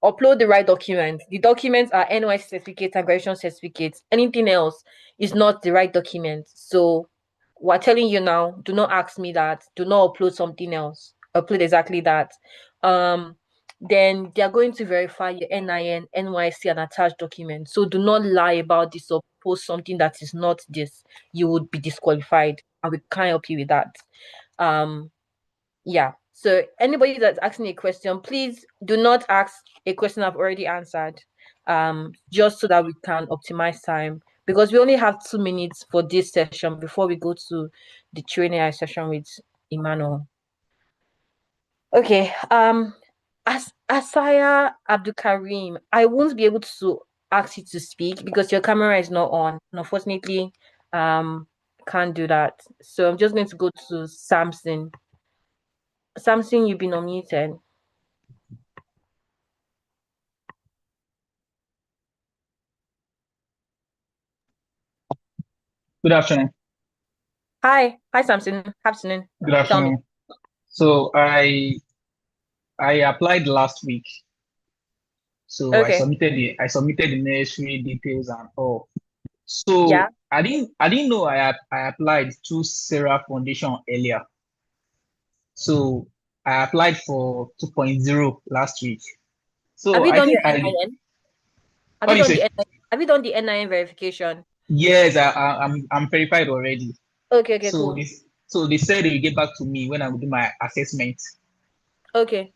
Upload the right document. The documents are NYC certificates and graduation certificates. Anything else is not the right document. So we're telling you now, do not ask me that. Do not upload something else. Upload exactly that. Then they're going to verify your NIN, NYC, and attached documents. So do not lie about this or post something that is not this. You would be disqualified, and we can't help you with that. Yeah. So anybody that's asking a question, please do not ask a question I've already answered. Just so that we can optimize time, because we only have 2 minutes for this session before we go to the Q&A session with Emmanuel. Okay. Asaya Abdul Karim, I won't be able to ask you to speak because your camera is not on. And unfortunately, can't do that. So I'm just going to go to Samson. Samson, you've been unmuted. Good afternoon. Hi, Samson. Afternoon. Good afternoon. So I applied last week. So Okay. I submitted the necessary details and all. So Yeah. I didn't know I applied to Sara Foundation earlier. So I applied for 2.0 last week. So have you I done think your NIN? What do you say? Have you done the NIN verification? Yes, I'm verified already. Okay, So cool. So they said they will get back to me when I will do my assessment. Okay.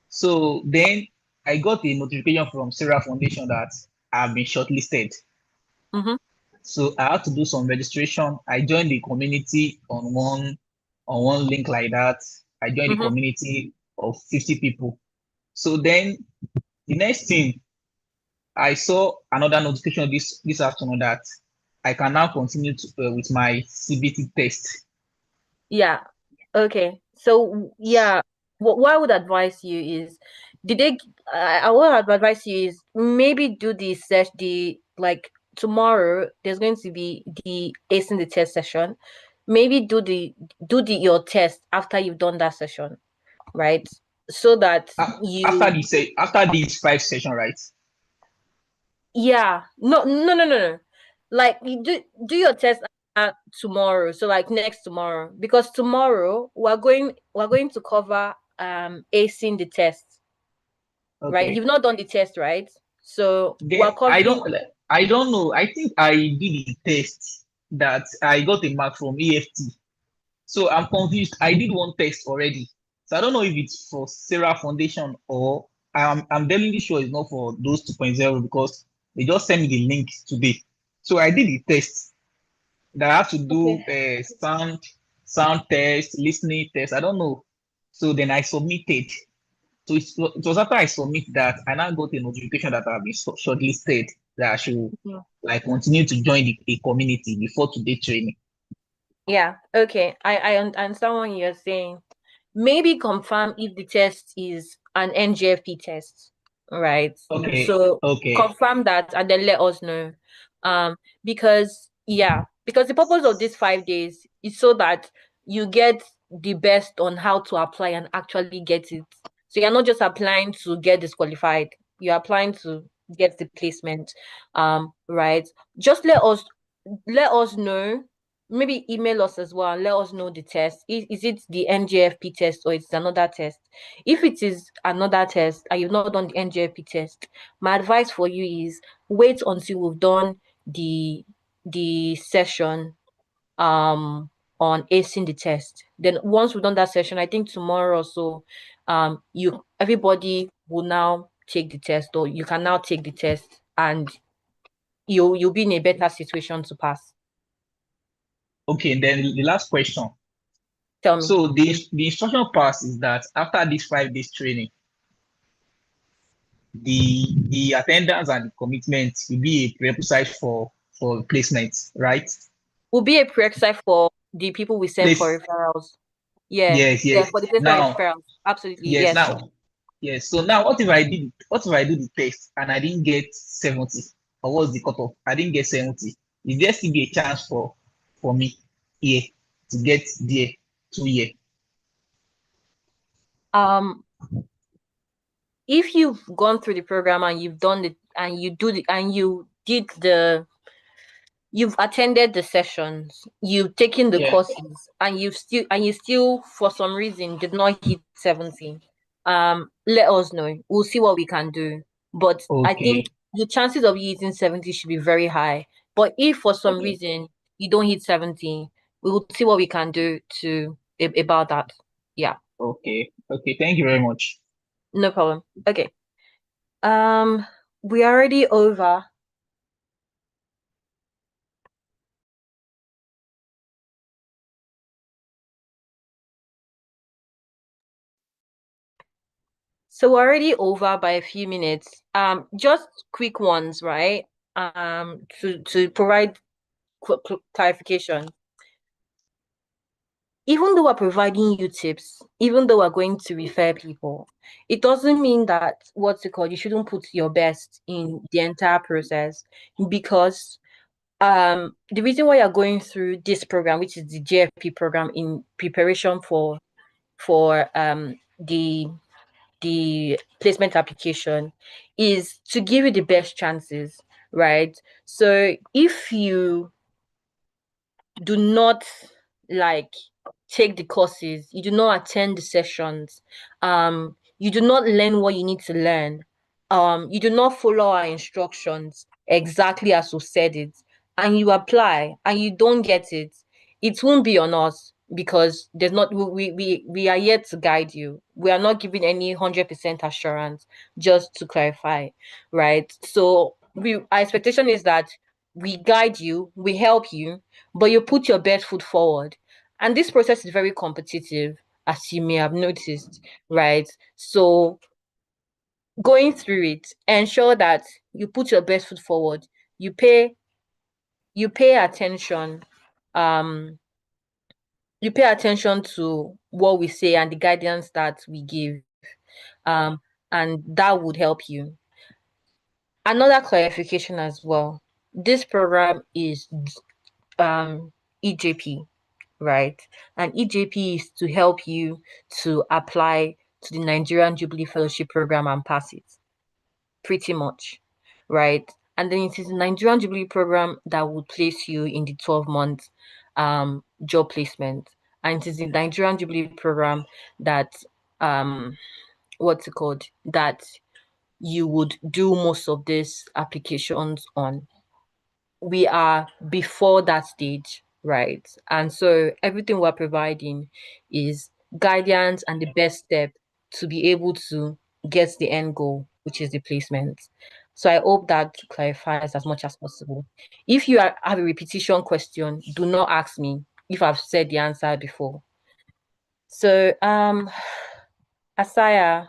So then I got a notification from Sara Foundation that I've been shortlisted. Mm-hmm. So I had to do some registration. I joined the community on one link like that. I joined the community of 50 people. So then the next thing, I saw another notification this afternoon that I can now continue with my CBT test. Yeah. Okay. So yeah, what I would advise you is, I would advise you is maybe do like tomorrow. There's going to be the acing the test session. Maybe do your test after you've done that session, right? So that after the 5 session, right? Yeah. No. Like you do your test tomorrow. So like next tomorrow, because tomorrow we're going to cover acing the test. Okay. Right? You've not done the test, right? So then I don't know. I think I did the test that I got a mark from EFT. So I'm confused. I did one test already. So I don't know if it's for Sara Foundation or I'm definitely sure it's not for those 2.0 because they just sent me the link today. So I did the test that I have to do sound test, listening test. I don't know. So then I submitted. So it was after I submit that I now got a notification that I've been shortlisted. that I should Mhm. like continue to join a community before today training? Yeah, okay. I understand what you're saying. Maybe confirm if the test is an NGFP test, right? Okay, So okay, confirm that and then let us know. Because the purpose of these 5 days is so that you get the best on how to apply and actually get it. So you're not just applying to get disqualified, you're applying to get the placement. Right. Just let us know. Maybe email us as well and let us know the test. Is it the NJFP test or it's another test? If it is another test and you've not done the NJFP test, my advice for you is wait until we've done the session on acing the test. Then once we've done that session, I think tomorrow or so, you everybody will now take the test, or you can now take the test, and you'll be in a better situation to pass. okay. Then the last question. Tell me. So the instruction pass is that after this 5 days training, the attendance and the commitment will be a prerequisite for placement, right? Will be a prerequisite for the people we send for Place. referrals. Yeah, Yes, yeah, yes. for the placement Now, referrals. Absolutely, yes, yes. now, yes. So now, what if I do the test and I didn't get 70? Or what's the cutoff? I didn't get 70. Is there still be a chance for me here to get there 2 year? Um, if you've gone through the program and you've done it and you've attended the sessions, you've taken the Yeah. courses, and you still for some reason did not hit 70, let us know. We'll see what we can do. But I think Okay. the chances of you hitting 70 should be very high. But if for some Okay. reason you don't hit 70, we will see what we can do about that. Yeah, Okay. Okay. Thank you very much. no problem. Okay. Um, we are already over. So we're already over by a few minutes. Just quick ones, right? To provide clarification. Even though we're providing you tips, even though we're going to refer people, it doesn't mean that what's it called, you shouldn't put your best in the entire process, because the reason why you're going through this program, which is the GFP program, in preparation for the placement application, is to give you the best chances, right? So if you do not like take the courses, you do not attend the sessions, you do not learn what you need to learn, you do not follow our instructions exactly as we said it, and you apply and you don't get it, it won't be on us, because there's not we are yet to guide you. We are not giving any 100% assurance, just to clarify, right? So our expectation is that we guide you, we help you, but you put your best foot forward. And this process is very competitive, as you may have noticed, right? So going through it, ensure that you put your best foot forward. You pay attention, um, you pay attention to what we say and the guidance that we give. Um, and that would help you. Another clarification as well. This program is EJP, right? And EJP is to help you to apply to the Nigerian Jubilee Fellowship Program and pass it, pretty much, right? And then it is the Nigerian Jubilee Program that will place you in the 12-month job placement. And it is the Nigerian Jubilee Program that what's it called? That you would do most of these applications on. We are before that stage, right? And so everything we're providing is guidance and the best step to be able to get the end goal, which is the placement. So I hope that clarifies as much as possible. If you have a repetition question, do not ask me if I've said the answer before. So Asaya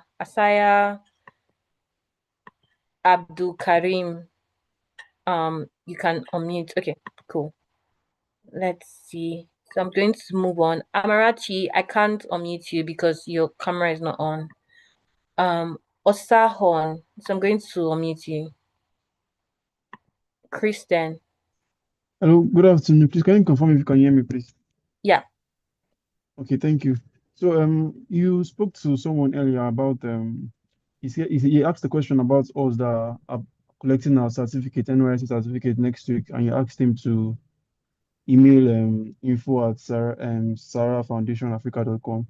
Abdul Karim, you can unmute. Okay, cool. Let's see. So I'm going to move on. Amarachi, I can't unmute you because your camera is not on. Osahon, so I'm going to unmute you. Kristen. Hello, good afternoon. Please, can you confirm if you can hear me, please? Yeah. Okay, thank you. So, you spoke to someone earlier about he asked a question about us that are collecting our certificate, NYSC certificate next week, and you asked him to email info at sarafoundationafrica.com.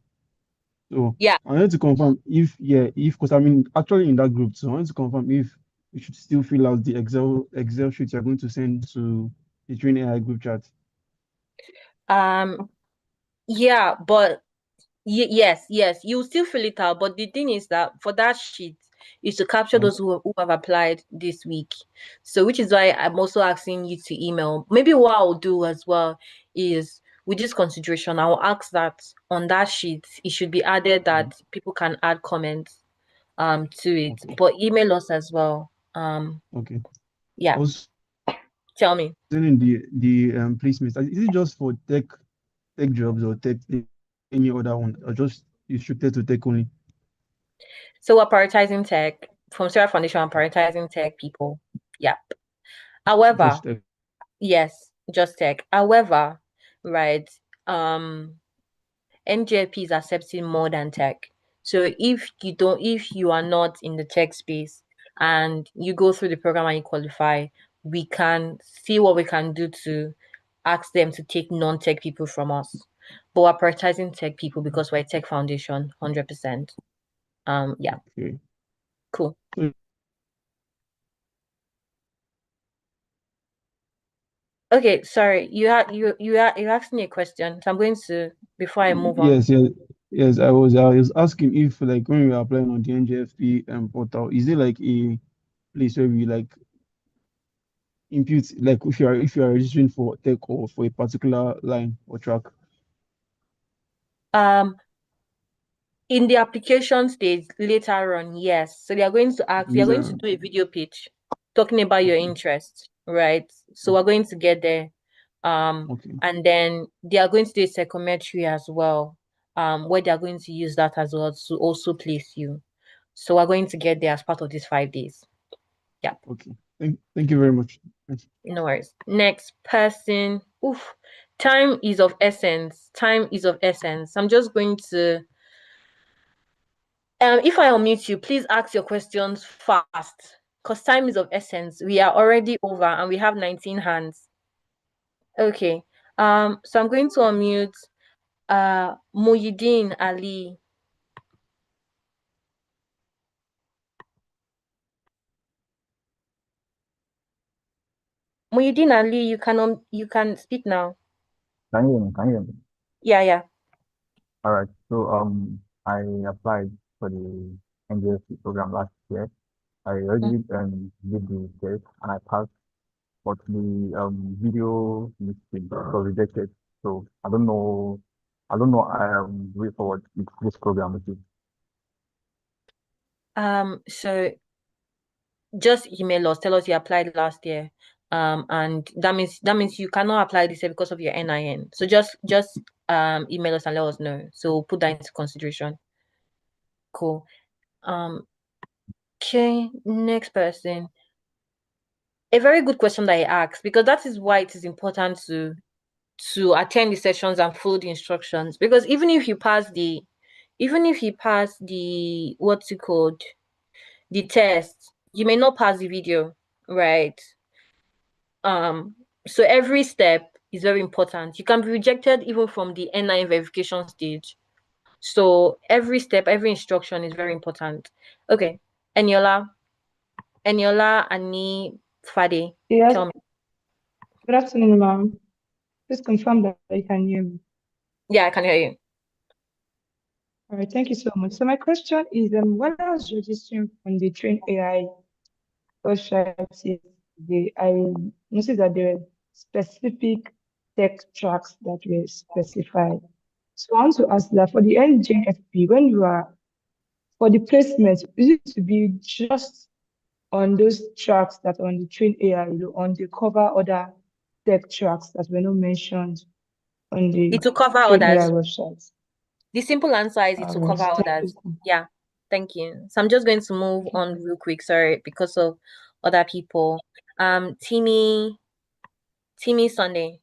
So Yeah. I wanted to confirm if because I'm actually in that group, so I wanted to confirm if we should still fill out the Excel sheet you're going to send to the Train AI group chat. Yeah, but yes, you still fill it out. But the thing is that for that sheet is to capture those who have applied this week. So which is why I'm also asking you to email. Maybe what I'll do as well is with this consideration, I'll ask that on that sheet it should be added that people can add comments to it. Okay. But email us as well. Okay. Yeah. Also, Tell me. in the placements, is it just for tech jobs or tech any other one, or just restricted to tech only? So we're prioritizing tech from Sara Foundation. I'm prioritizing tech people. Yeah. However, Just tech. yes, just tech. However, right, NJP is accepting more than tech. So if you are not in the tech space and you go through the program and you qualify, we can see what we can do to ask them to take non-tech people from us. But we're prioritizing tech people because we're a tech foundation, 100%. Yeah. Okay. Cool. Okay, sorry. You asked me a question, so I'm going to before I move on. Yes. I was asking if, like, when we are applying on the NJFP portal, is it like a place where we like impute, like if you are registering for tech or for a particular line or track? In the application stage later on, yes. So they are going to ask, we are going to do a video pitch talking about your interest, right? So we're going to get there. Okay. And then they are going to do a psychometry as well, where they are going to use that as well to also place you. So we're going to get there as part of these 5 days. Yeah. Okay. Thank you very much. No worries. Next person. Oof. Time is of essence. Time is of essence. I'm just going to if I unmute you, please ask your questions fast because time is of essence. We are already over and we have 19 hands. Okay. So I'm going to unmute Muhyiddin Ali. Muhyiddin Ali, you can speak now. Can you hear me? Can you hear me? Yeah. All right. So I applied for the NGSC program last year. I already did the test and I passed, but the video listing was rejected. So I don't know way forward with this program with you. So just email us, tell us you applied last year. And that means you cannot apply this year because of your NIN. So just email us and let us know. So we'll put that into consideration. Cool. Okay, next person. A very good question that I asked, because that is why it is important to attend the sessions and follow the instructions. Because even if you pass the what's it called, the test, you may not pass the video, right? So every step is very important. You can be rejected even from the NIN verification stage. So every step, every instruction is very important. Okay, Eniola, Ani Fade, Yes. tell me. Good afternoon, ma'am. Please confirm that you can hear me. Yeah, I can hear you. All right, thank you so much. So my question is, when I was registering on the Train AI website yesterday, I noticed that there were specific tech tracks that were specified. So I want to ask that for the NJFP, when you are for the placement, is it to be just on those tracks that are on the train AI, on the cover other tech tracks that were not mentioned on the It will cover train AI others. website. The simple answer is it will Alright, cover thank others. you. Yeah, thank you. So I'm just going to move on real quick, sorry, because of other people. Timmy Sunday.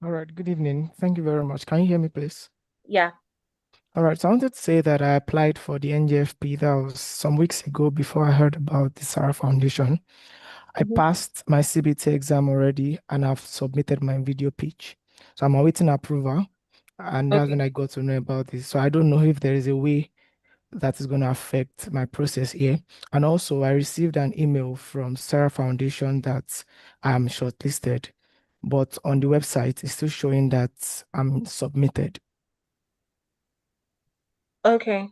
All right, good evening. Thank you very much. Can you hear me, please? Yeah. All right, so I wanted to say that I applied for the NGFP. That was some weeks ago before I heard about the Sara Foundation. I passed my CBT exam already and I've submitted my video pitch. So I'm awaiting approval. And that's when I got to know about this. So I don't know if there is a way that is going to affect my process here. And also, I received an email from Sara Foundation that I'm shortlisted, but on the website, it's still showing that I'm submitted. Okay.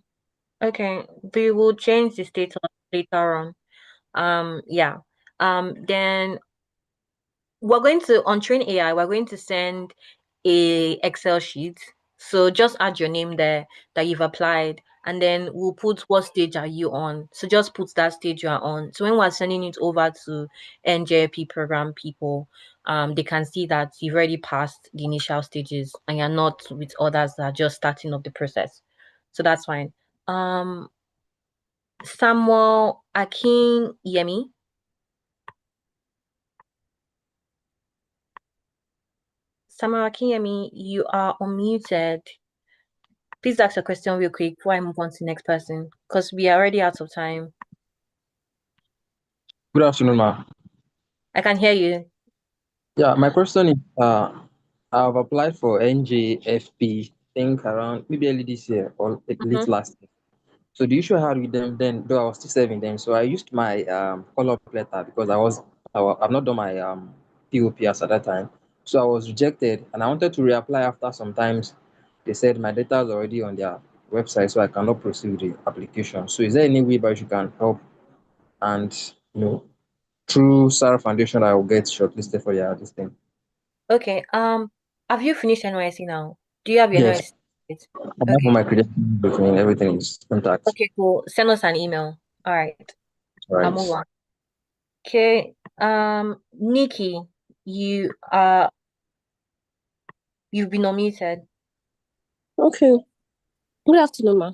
We will change the status later on. Yeah. Then we're going to on Train AI, we're going to send a Excel sheet. So just add your name there that you've applied, and then we'll put what stage are you on. So just put that stage you are on. So when we're sending it over to NJP program people, they can see that you've already passed the initial stages and you're not with others that are just starting up the process. So that's fine. Samuel Akinyemi. Samuel Akinyemi, you are unmuted. Please ask your question real quick before I move on to the next person, because we are already out of time. Good afternoon, ma. I can hear you. Yeah, my question is, I've applied for NJFP, think around maybe early this year or late last year. So the issue I had with them then, though I was still serving them, so I used my follow-up letter because I've not done my POPS at that time. So I was rejected and I wanted to reapply after some times. They said my data is already on their website, so I cannot proceed with the application. So is there any way by which you can help and through Sara Foundation I will get shortlisted for this thing? Okay. Have you finished NYC now? Do you have your Yes. NYC? I have my credentials, everything is intact. Okay, cool. Send us an email. All right. Right. I'll move on. Okay. Nikki, you've been unmuted. Okay. Good afternoon, ma.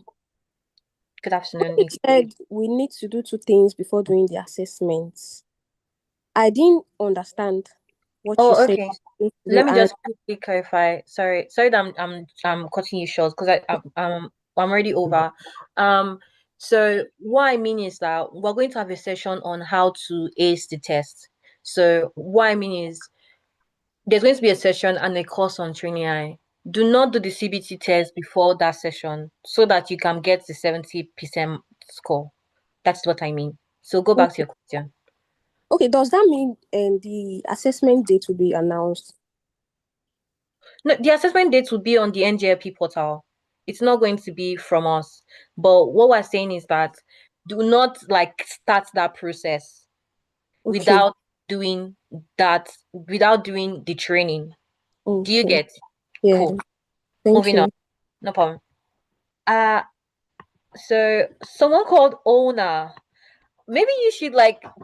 Good afternoon, It Nikki. said we need to do two things before doing the assessments. I didn't understand what you said. Okay. Let me just quickly clarify. Sorry that I'm cutting you short because I'm already over. So what I mean is that we're going to have a session on how to ace the test. So what I mean is there's going to be a session and a course on training AI. Do not do the CBT test before that session so that you can get the 70% score. That's what I mean. So go back to your question. Okay, does that mean the assessment date will be announced? No, the assessment date will be on the NJP portal. It's not going to be from us. But what we're saying is that do not start that process without doing the training. Do you get? Yeah. Cool. Thank Moving you. on. No problem. So someone called owner. Maybe you should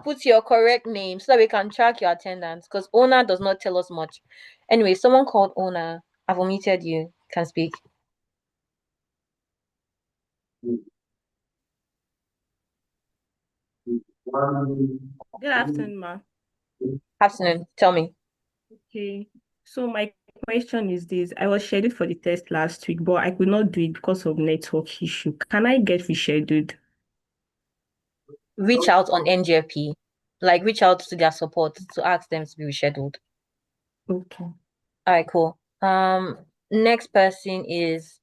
put your correct name so that we can track your attendance because owner does not tell us much. Anyway, someone called owner. I've omitted you. Can speak. Good afternoon, ma. Afternoon. Tell me. Okay. So my question is this. I was scheduled for the test last week, but I could not do it because of network issue. Can I get rescheduled? Reach out on NJP. Reach out to their support to ask them to be rescheduled. Okay. All right, cool. Next person is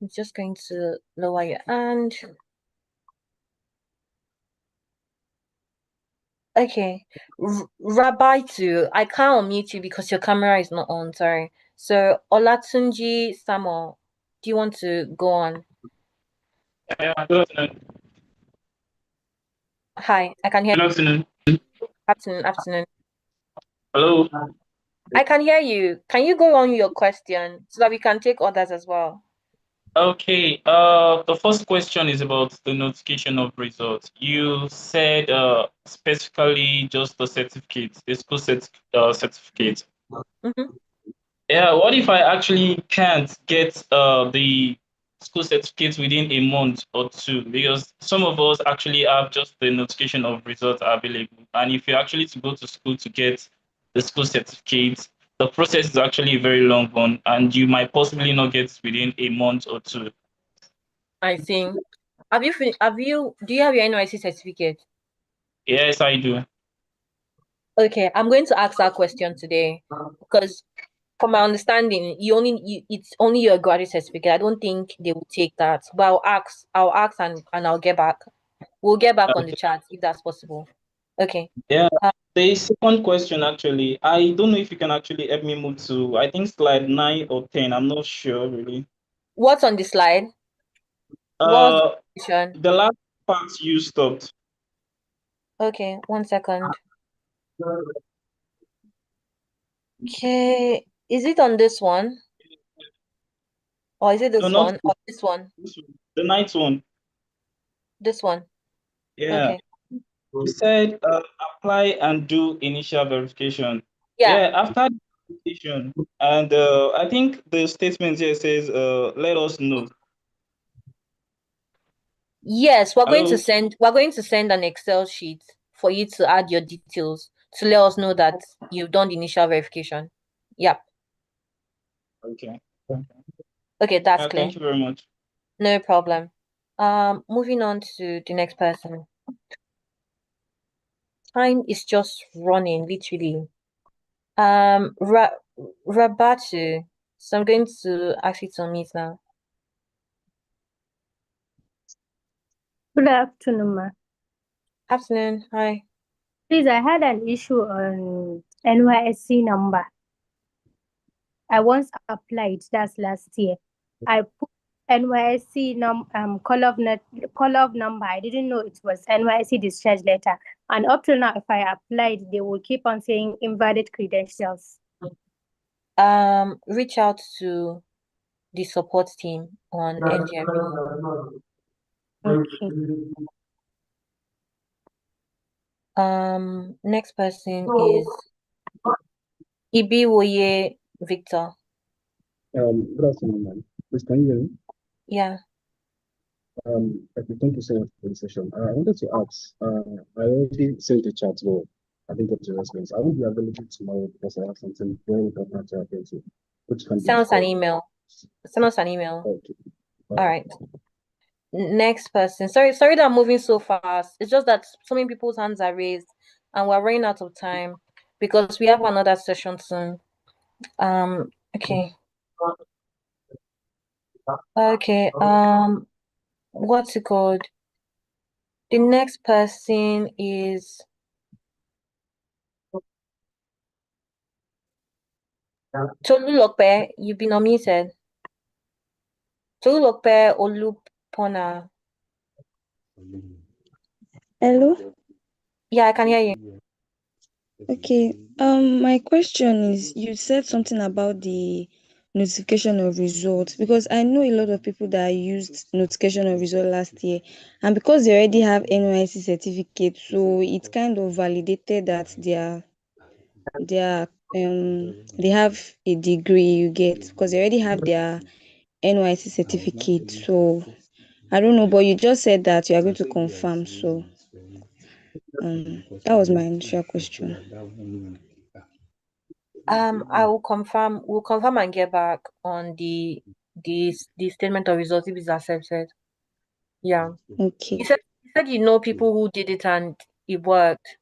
I'm just going to lower your hand. Okay. Rabaitu, I can't unmute you because your camera is not on, sorry. So Olatunji Samuel, do you want to go on? Yeah, good afternoon. Hi, I can hear Good you. afternoon. Afternoon. Hello. I can hear you. Can you go on your question so that we can take others as well? Okay. The first question is about the notification of results. You said specifically just the certificate, the school certificate. Mm-hmm. Yeah. What if I actually can't get the school certificate within a month or two? Because some of us actually have just the notification of results available, and if you actually to go to school to get the school certificate, the process is actually a very long one, and you might possibly not get it within a month or two. I think. Do you have your NYC certificate? Yes, I do. Okay, I'm going to ask that question today because from my understanding, it's only your graduate certificate. I don't think they will take that. But I'll ask and I'll get back. We'll get back on the Okay. chat if that's possible. Okay. Yeah. Uh, The second question, actually, I don't know if you can actually help me move to, I think, slide 9 or 10. I'm not sure really. what's on the slide? What was the Uh, question? the last part you stopped. Okay, 1 second. Okay, is it on this one? Or is it No, this not one? Or this one? this one. The ninth one. This one. Yeah. Okay. You said apply and do initial verification. Yeah. Yeah, after the verification, and I think the statement here says, let us know. Yes, Hello? we're going to send an Excel sheet for you to add your details to let us know that you've done the initial verification. Yep. Okay. Okay, that's clear. Thank you very much. No problem. Moving on to the next person. Time is just running, literally. Ra Rabatu. So I'm going to ask you to unmute now. Good afternoon, ma. Afternoon. Hi. Please, I had an issue on NYSC number. I once applied, that's last year. I put NYSC call of number. I didn't know it was NYSC discharge letter. And up till now, if I applied, they will keep on saying invalid credentials. Reach out to the support team on NGFP. Okay. Next person is Ibiwoye Victor. Good afternoon, ma'am. Please, can you hear me? Yeah. Okay, thank you so much for the session. I wanted to ask, I already sent the chat, but I didn't get the response. I won't be available tomorrow because I have something very important to attend to, which can be Send us an discussed. email. Send us an email. Okay. All right. Next person. Sorry that I'm moving so fast. It's just that so many people's hands are raised and we're running out of time because we have another session soon. Okay. Okay. What's it called? The next person is Tolulope. You've been unmuted. Tolulope Olupona. Hello. Yeah, I can hear you. Okay. My question is, you said something about the notification of results because I know a lot of people that used notification of result last year, and because they already have NYC certificate, so it kind of validated that they have a degree, you get, because they already have their NYC certificate. So I don't know, but you just said that you are going to confirm. So that was my initial question. We'll confirm and get back on the statement of results if it's accepted. Yeah. Okay. You said you know people who did it and it worked.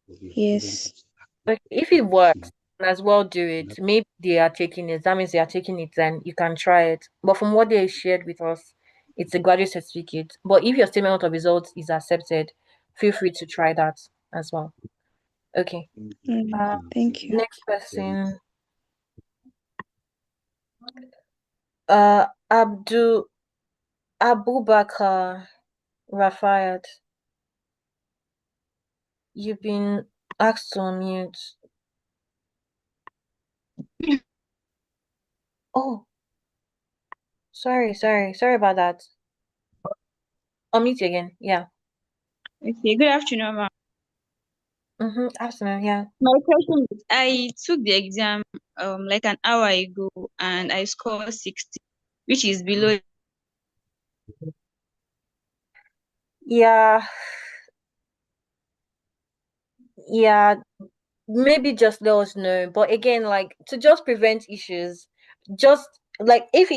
Yes. But if it works, you can as well do it. Maybe they are taking it. That means they are taking it, then you can try it. But from what they shared with us, it's a graduate certificate. But if your statement of results is accepted, feel free to try that as well. Okay. Thank you. Next person. Abubakar Rafayat. You've been asked to unmute. Oh, Sorry about that. I'll meet you again. Yeah. Okay, good afternoon, ma'am. Afternoon, yeah. My question is, I took the exam like an hour ago and I scored 60, which is below. Yeah, yeah. Maybe just let us know. But again, like to just prevent issues, just like if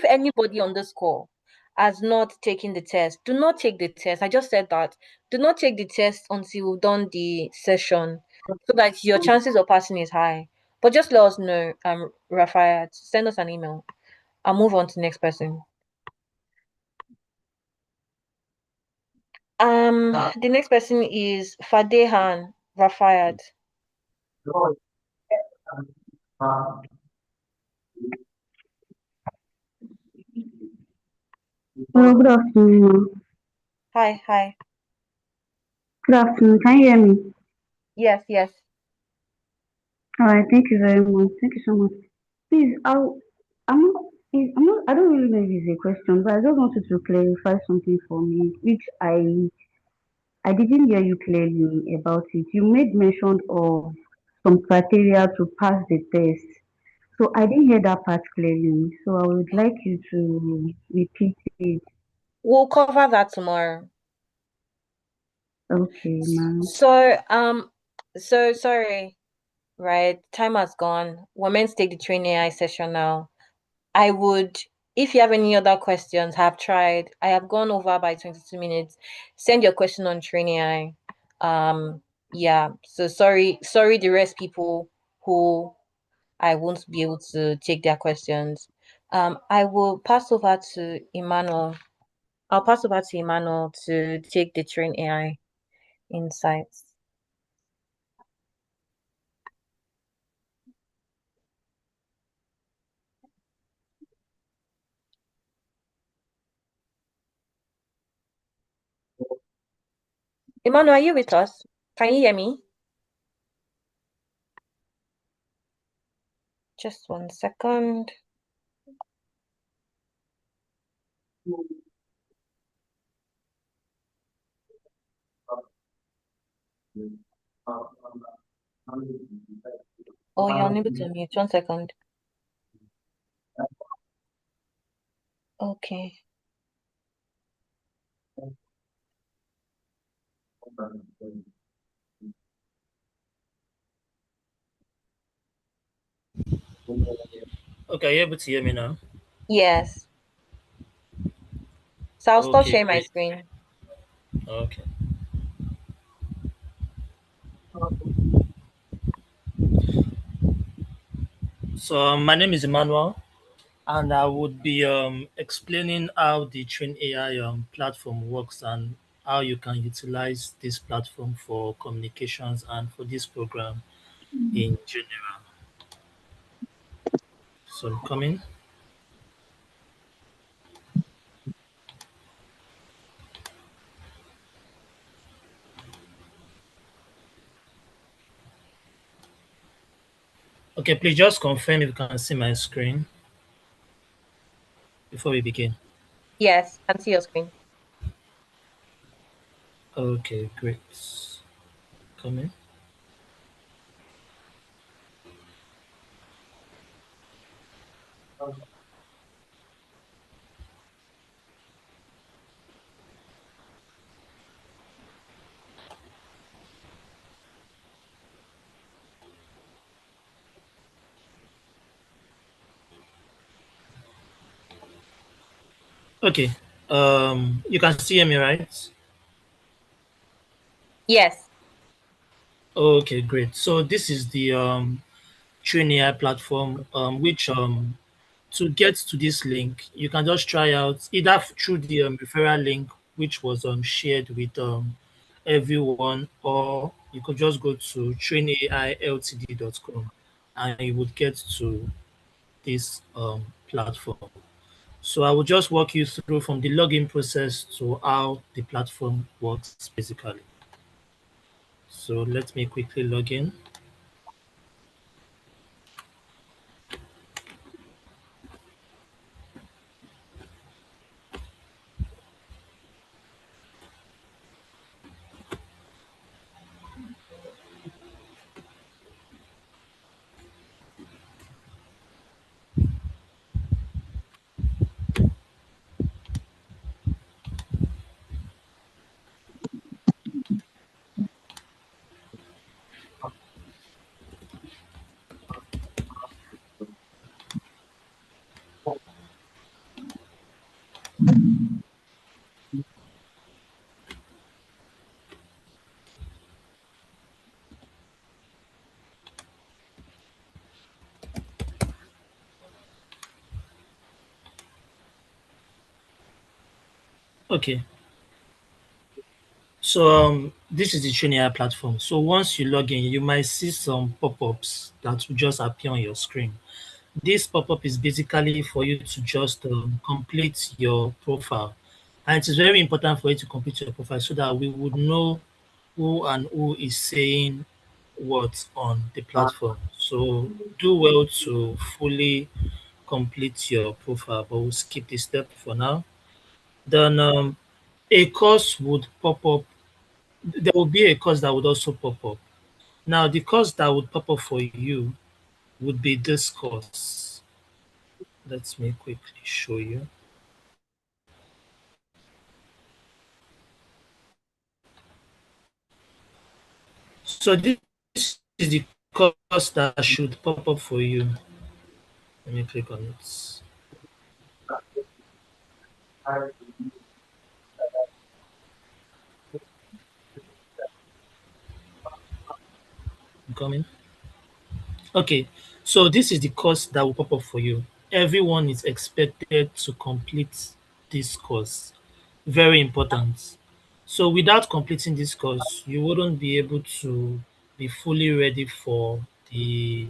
anybody on this call has not taken the test, do not take the test. I just said that. Do not take the test until we've done the session so that your chances of passing is high. But just let us know, Raphael. Send us an email. I'll move on to the next person. The next person is Fadehan Rafayat. Hello, good afternoon. Hi. Good afternoon. Can you hear me? Yes. All right. Thank you very much. Thank you so much. Please, I don't really know if it's a question, but I just wanted to clarify something for me, which I didn't hear you clearly about it. You made mention of some criteria to pass the test. So I didn't hear that part clearly. So I would like you to repeat it. We'll cover that tomorrow. Okay, ma'am. So sorry, right? Time has gone. We're meant to take the train AI session now. If you have any other questions, have tried. I have gone over by 22 minutes. Send your question on train AI. Yeah. So sorry, the rest people who I won't be able to take their questions. I will pass over to Emmanuel. I'll pass over to Emmanuel to take the train AI insights. Emmanuel, are you with us? Can you hear me? Just 1 second. Oh, you're unable to mute. 1 second. Okay. Okay, are you able to hear me now? Yes. So I'll stop Okay, sharing my great. screen. Okay. So my name is Emmanuel, and I would be explaining how the Train AI platform works and how you can utilize this platform for communications and for this program in general. So I'm coming. Okay, please just confirm if you can see my screen before we begin. Yes, I can see your screen. Okay, great. Coming. Okay. You can see me, right? Yes. Okay, great. So this is the Train AI platform, which to get to this link, you can just try out either through the referral link, which was shared with everyone, or you could just go to trainailtd.com and you would get to this platform. So I will just walk you through from the login process to how the platform works basically. So let me quickly log in. Okay. So this is the training AI platform. So once you log in, you might see some pop-ups that will just appear on your screen. This pop-up is basically for you to just complete your profile. And it is very important for you to complete your profile so that we would know who and who is saying what on the platform. So do well to fully complete your profile, but we'll skip this step for now. Then a course would pop up. There will be a course that would also pop up. Now, the course that would pop up for you would be this course. Let me quickly show you. So this is the course that should pop up for you. Let me click on it. I'm coming. Okay, so this is the course that will pop up for you. Everyone is expected to complete this course. Very important. So without completing this course, you wouldn't be able to be fully ready for the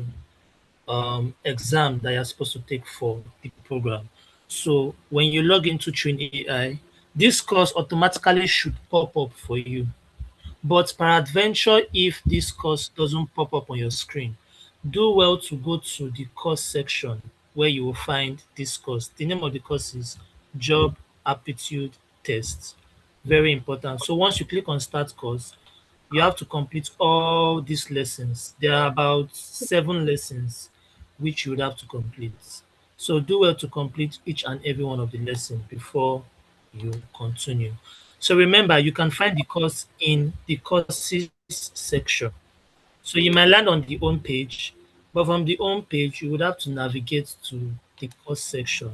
exam that you're supposed to take for the program. So when you log into Train AI, this course automatically should pop up for you. But peradventure, if this course doesn't pop up on your screen, do well to go to the course section where you will find this course. The name of the course is Job Aptitude Test. Very important. So once you click on Start Course, you have to complete all these lessons. There are about 7 lessons which you would have to complete. So do well to complete each and every one of the lessons before you continue. So remember, you can find the course in the courses section. So you might land on the home page, but from the home page, you would have to navigate to the course section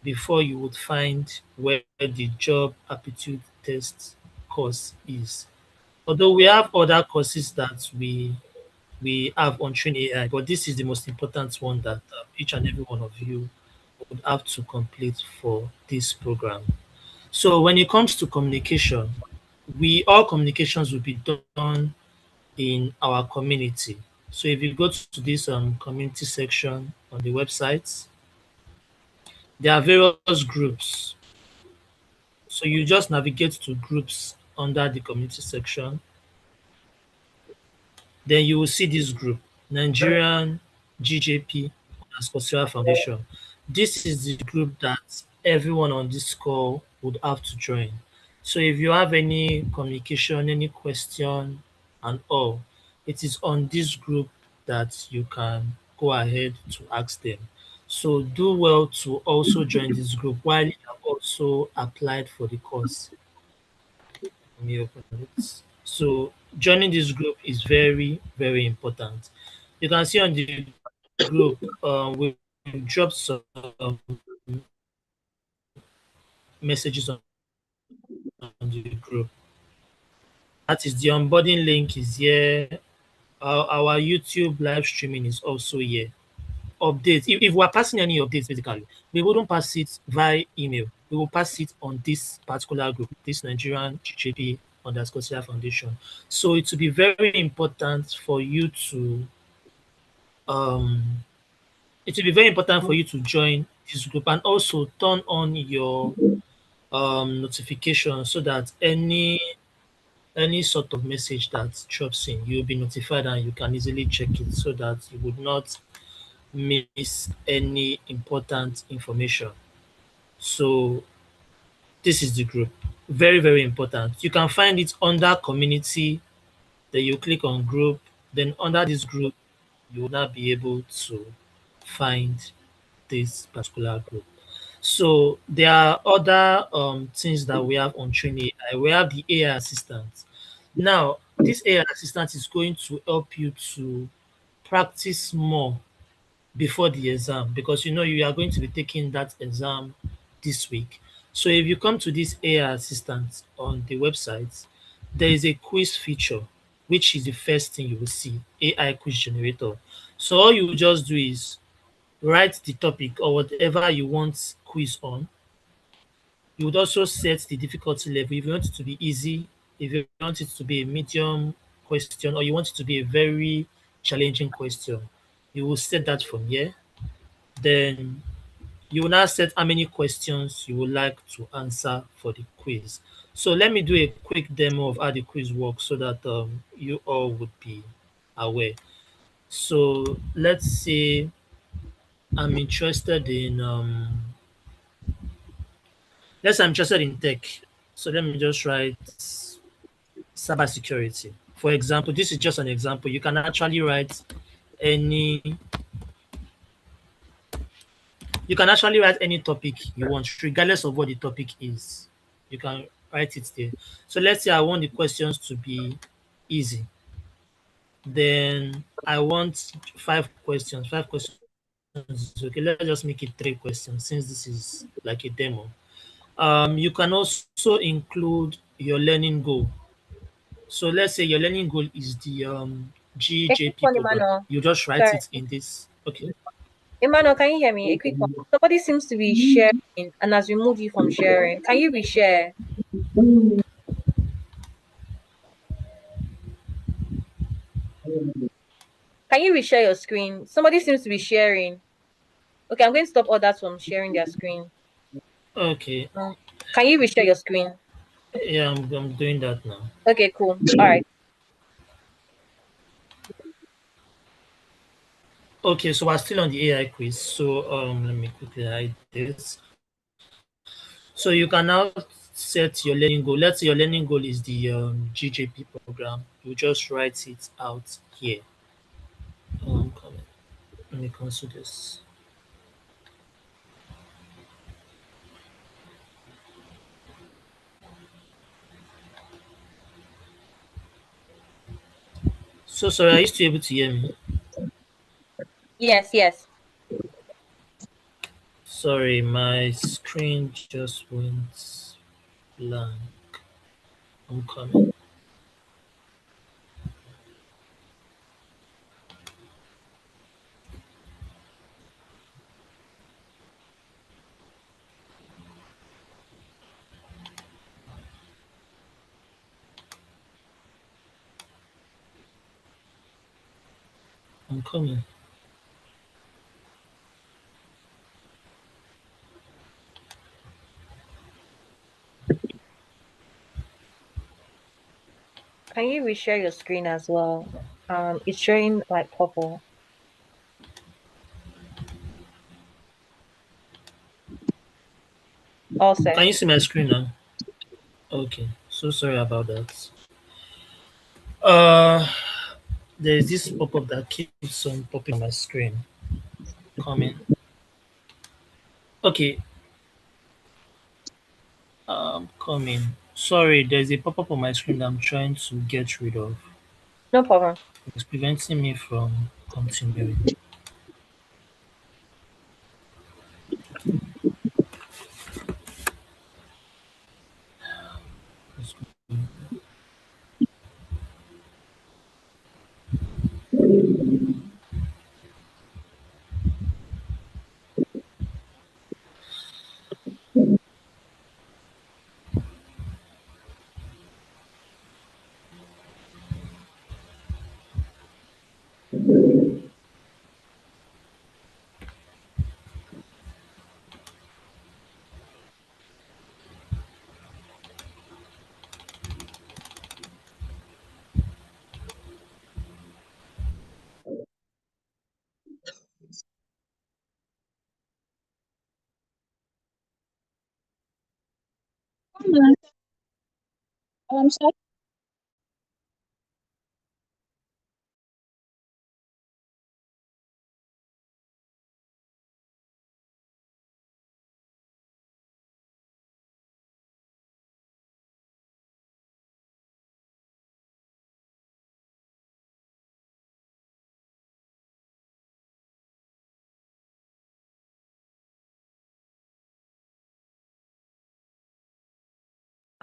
before you would find where the job aptitude test course is. Although we have other courses that we have on Train AI, but this is the most important one that each and every one of you would have to complete for this program. So when it comes to communication, we all communications will be done in our community. So if you go to this community section on the website, there are various groups. So you just navigate to groups under the community section. Then you will see this group, Nigerian GJP underscore Sara Foundation. This is the group that everyone on this call would have to join. So if you have any communication, any question, and all, it is on this group that you can go ahead to ask them. So do well to also join this group while you have also applied for the course. Let me open it. So joining this group is very, very important. You can see on the group, we dropped some messages on the group. That is the onboarding link is here. Our YouTube live streaming is also here. Updates. If we're passing any updates, basically, we wouldn't pass it via email. We will pass it on this particular group, this Nigerian GJP underscore Sara Foundation. So it will be very important for you to um it will be very important for you to join this group and also turn on your notification so that any sort of message that drops in, you'll be notified and you can easily check it so that you would not miss any important information. So this is the group. Very, very important. You can find it under community, then you click on group, then under this group, you will not be able to find this particular group. So there are other things that we have on Train AI. We have the AI assistant. Now, this AI assistant is going to help you to practice more before the exam because you know you are going to be taking that exam this week. So if you come to this AI assistant on the website, there is a quiz feature, which is the first thing you will see, AI quiz generator. So all you just do is write the topic or whatever you want quiz on. You would also set the difficulty level. If you want it to be easy, if you want it to be a medium question, or you want it to be a very challenging question, you will set that from here. Then you will now set how many questions you would like to answer for the quiz. So let me do a quick demo of how the quiz works so that you all would be aware. So let's say I'm interested in let's say I'm interested in tech. So let me just write cybersecurity. For example, this is just an example. You can actually write any any topic you want, regardless of what the topic is. You can write it there. So let's say I want the questions to be easy. Then I want 5 questions. 5 questions is okay. Let's just make it 3 questions since this is like a demo. You can also include your learning goal. So let's say your learning goal is the A quick GJP one, program. Emmanuel. You just write Sorry. it in this. Okay. Emmanuel, can you hear me? A quick one. Somebody seems to be sharing and has removed you from sharing. Can you reshare? Can you reshare your screen? Somebody seems to be sharing. Okay, I'm going to stop others from sharing their screen. Okay. Can you reshare your screen? Yeah, I'm doing that now. Okay, cool. All right. Okay, so we're still on the AI quiz. So let me quickly hide this. So you can now set your learning goal. Let's say your learning goal is the GJP program. You just write it out here. Comment. Let me cancel this. So sorry, are you still able to hear me? Yes, yes. Sorry, my screen just went blank. I'm coming. I'm coming. Can you reshare your screen as well? It's showing like purple. All set. Can you see my screen now? Okay, so sorry about that. Uh, there's this pop-up that keeps on popping on my screen. Coming. Okay, coming. Sorry, there's a pop-up on my screen that I'm trying to get rid of. No problem. It's preventing me from continuing. I'm sorry.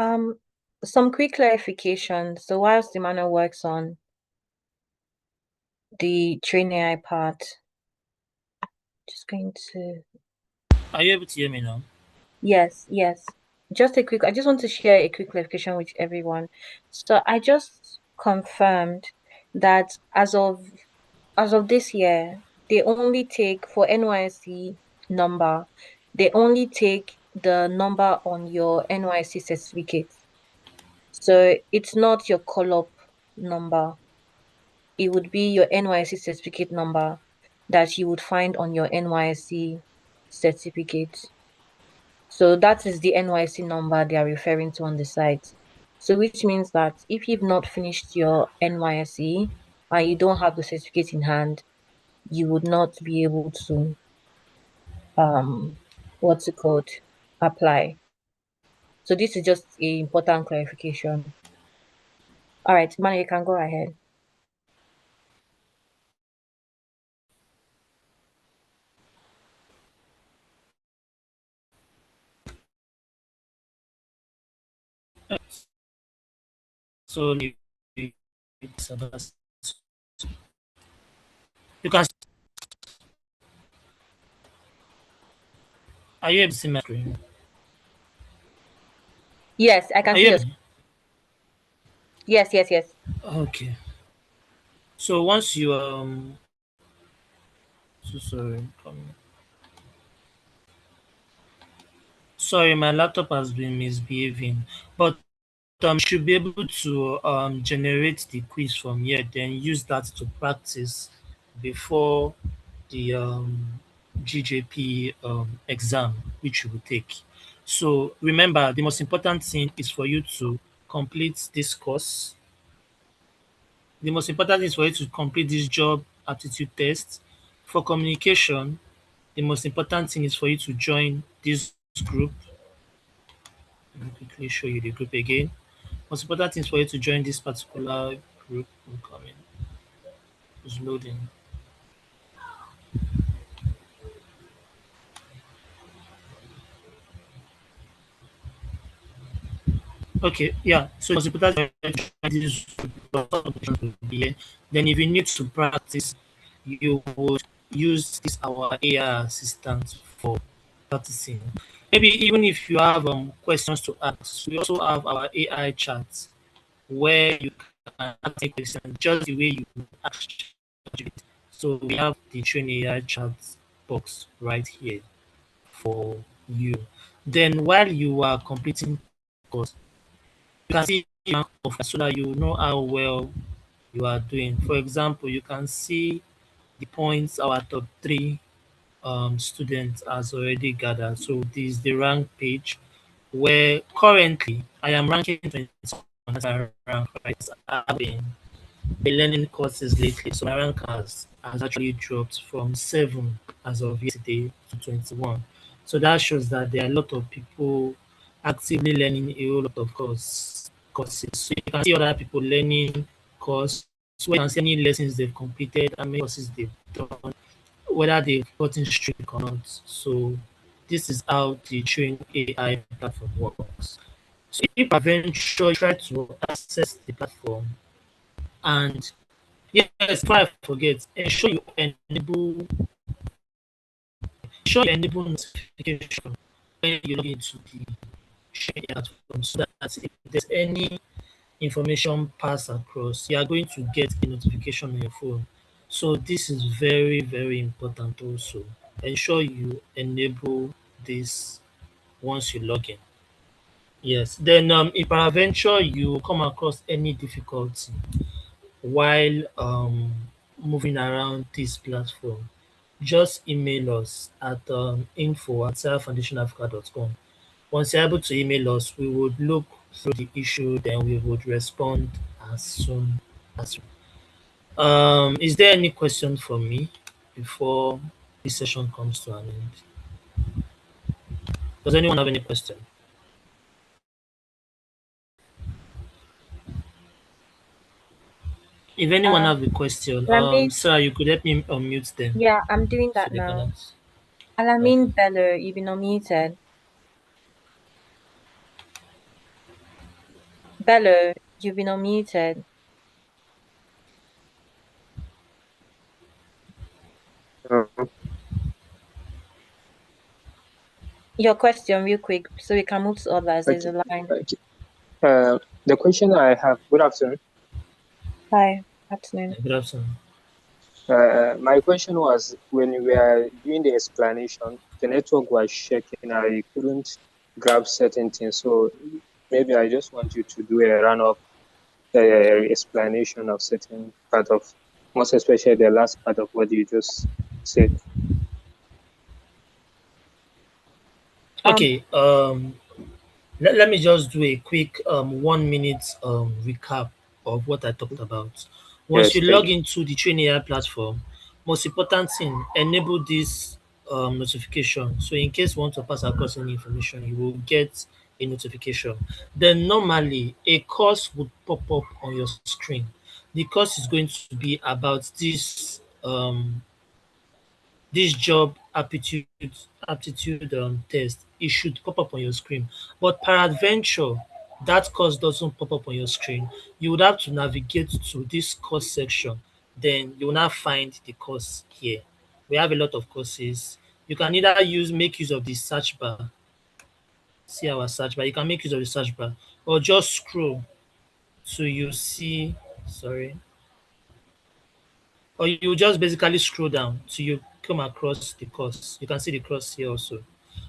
Um, some quick clarification. So whilst the manual works on the train AI part, just going to Are you able to hear me now? yes, yes. I just want to share a quick clarification with everyone. So I just confirmed that as of this year, they only take for NYSC number, they only take the number on your NYSC certificate. So it's not your call-up number. It would be your NYSC certificate number that you would find on your NYSC certificate. So that is the NYC number they are referring to on the site. So which means that if you've not finished your NYSE and you don't have the certificate in hand, you would not be able to what's it called? Apply. So this is just a important clarification. All right, Manu, you can go ahead. So you can. Are you able to see my screen? Yes, I can Are see you your able? Yes, yes, yes. Okay. So once you so sorry. Sorry, my laptop has been misbehaving, but you should be able to generate the quiz from here, then use that to practice before the GJP exam, which you will take. So remember, the most important thing is for you to complete this course. The most important thing is for you to complete this job aptitude test. For communication, the most important thing is for you to join this group. Let me quickly show you the group again. Most important thing is for you to join this particular group. Incoming. It's loading. Okay, yeah. So it's important to join this group. Then if you need to practice, you would use this our AI assistant for practicing. Maybe even if you have questions to ask, we also have our AI chat where you can ask a question just the way you ask ChatGPT. So we have the train AI chat box right here for you. Then while you are completing course, you can see your of so that you know how well you are doing. For example, you can see the points our top three students has already gathered. So this is the rank page where currently I am ranking 21 as I rank, right? I've been learning courses lately, so my rank has actually dropped from 7 as of yesterday to 21. So that shows that there are a lot of people actively learning a whole lot of courses. So you can see other people learning course, so you can see any lessons they've completed, how many courses they've done, whether they've gotten streak or not. So this is how the train AI platform works. So if eventually try to access the platform and yes, before I forget, ensure you enable notification when you log into the train platform so that if there's any information pass across, you are going to get a notification on your phone. So this is very, very important also. Ensure you enable this once you log in. Yes. Then if peradventure you come across any difficulty while moving around this platform, just email us at info@sarahfoundationafrica.com. Once you're able to email us, we would look through the issue, then we would respond as soon as. Is there any question for me before this session comes to an end? Does anyone have any question? If anyone have a question, Alamin, sir, you could help me unmute them yeah, I'm doing so that they can now. answer. Okay. Alamin Bello, you've been unmuted. Bello, you've been unmuted. Uh, your question real quick so we can move to others. There's Okay. a line. Okay. The question I have. Good afternoon. Hi, afternoon. Good afternoon. My question was when we were doing the explanation, the network was shaking. I couldn't grab certain things. So maybe I just want you to do a run up explanation of certain part of, most especially the last part of what you just said. Okay. Let me just do a quick 1 minute recap of what I talked about. Once Yes, you thank log you. into the Train AI platform, most important thing, enable this notification. So in case you want to pass across any information, you will get a notification. Then normally a course would pop up on your screen. The course is going to be about this job aptitude test. It should pop up on your screen. But peradventure, that course doesn't pop up on your screen. You would have to navigate to this course section. Then you will now find the course here. We have a lot of courses. You can either make use of the search bar. See our search bar. You can make use of the search bar, or just scroll so you see. Sorry, or you just basically scroll down till you come across the course. You can see the course here also.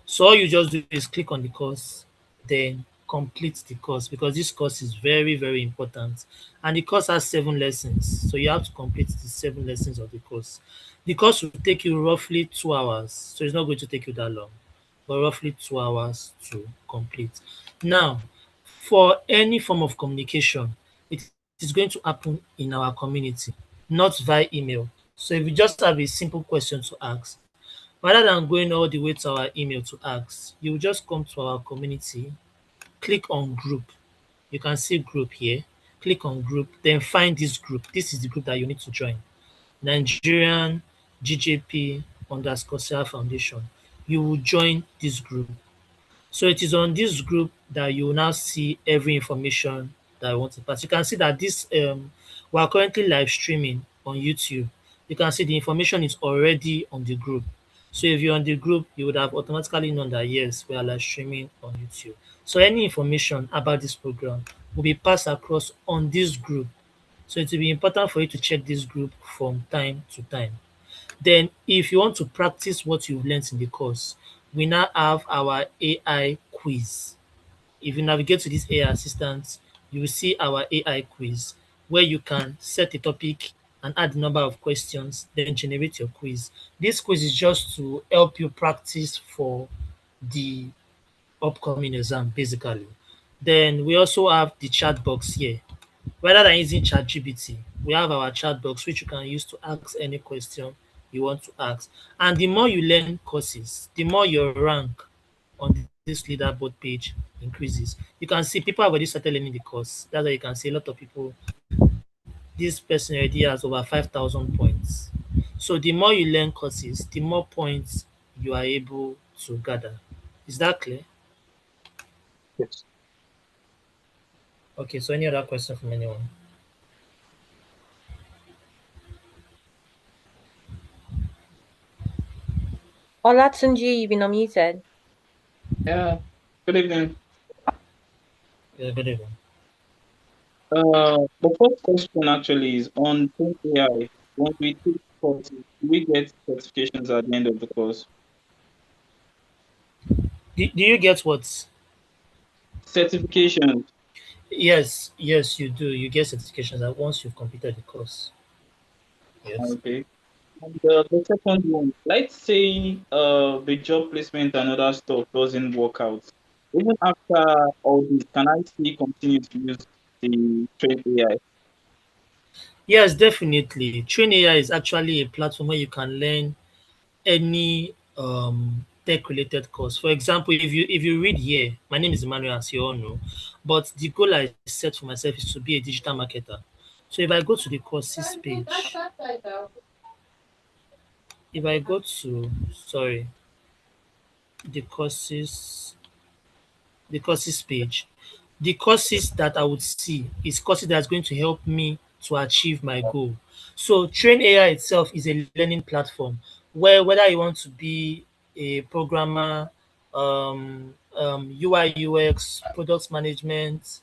So all you just do is click on the course, then complete the course because this course is very, very important. And the course has 7 lessons. So you have to complete the 7 lessons of the course. The course will take you roughly 2 hours. So it's not going to take you that long, but roughly 2 hours to complete. Now, for any form of communication, it is going to happen in our community, not via email. So if you just have a simple question to ask, rather than going all the way to our email to ask, you will just come to our community, click on group. You can see group here. Click on group, then find this group. This is the group that you need to join. Nigerian GJP underscore Sara Foundation. You will join this group. So it is on this group that you will now see every information that I want to pass. You can see that this we are currently live streaming on YouTube. You can see the information is already on the group. So if you're on the group, you would have automatically known that yes, we are live streaming on YouTube. So any information about this program will be passed across on this group. So it will be important for you to check this group from time to time. Then if you want to practice what you've learned in the course, we now have our AI quiz. If you navigate to this AI assistant, you will see our AI quiz where you can set a topic and add the number of questions, then generate your quiz. This quiz is just to help you practice for the upcoming exam, basically. Then we also have the chat box here. Rather than using ChatGPT, we have our chat box which you can use to ask any question you want to ask. And the more you learn courses, the more your rank on this leaderboard page increases. You can see people have already started learning the course. That's why you can see a lot of people. This person already has over 5,000 points. So the more you learn courses, the more points you are able to gather. Is that clear? Yes. Okay, so any other question from anyone? Olatunji, you've been unmuted. Yeah. Good evening. Yeah, good evening. The first question actually is on AI. When we take courses, do we get certifications at the end of the course? Do you get what? Certifications. Yes, you do. You get certifications that once you've completed the course. Yes. Okay. And the second one, let's say the job placement and other stuff doesn't work out. Even after all this, can I still continue to use the Train AI? Yes, definitely. Train AI is actually a platform where you can learn any tech related course. For example, if you read here, my name is Emmanuel, as you all know, but the goal I set for myself is to be a digital marketer. So if I go to the courses page, if I go to sorry, the courses the courses page, the courses that I would see is courses that's going to help me to achieve my goal. So Train AI itself is a learning platform where whether you want to be a programmer, UI UX, product management,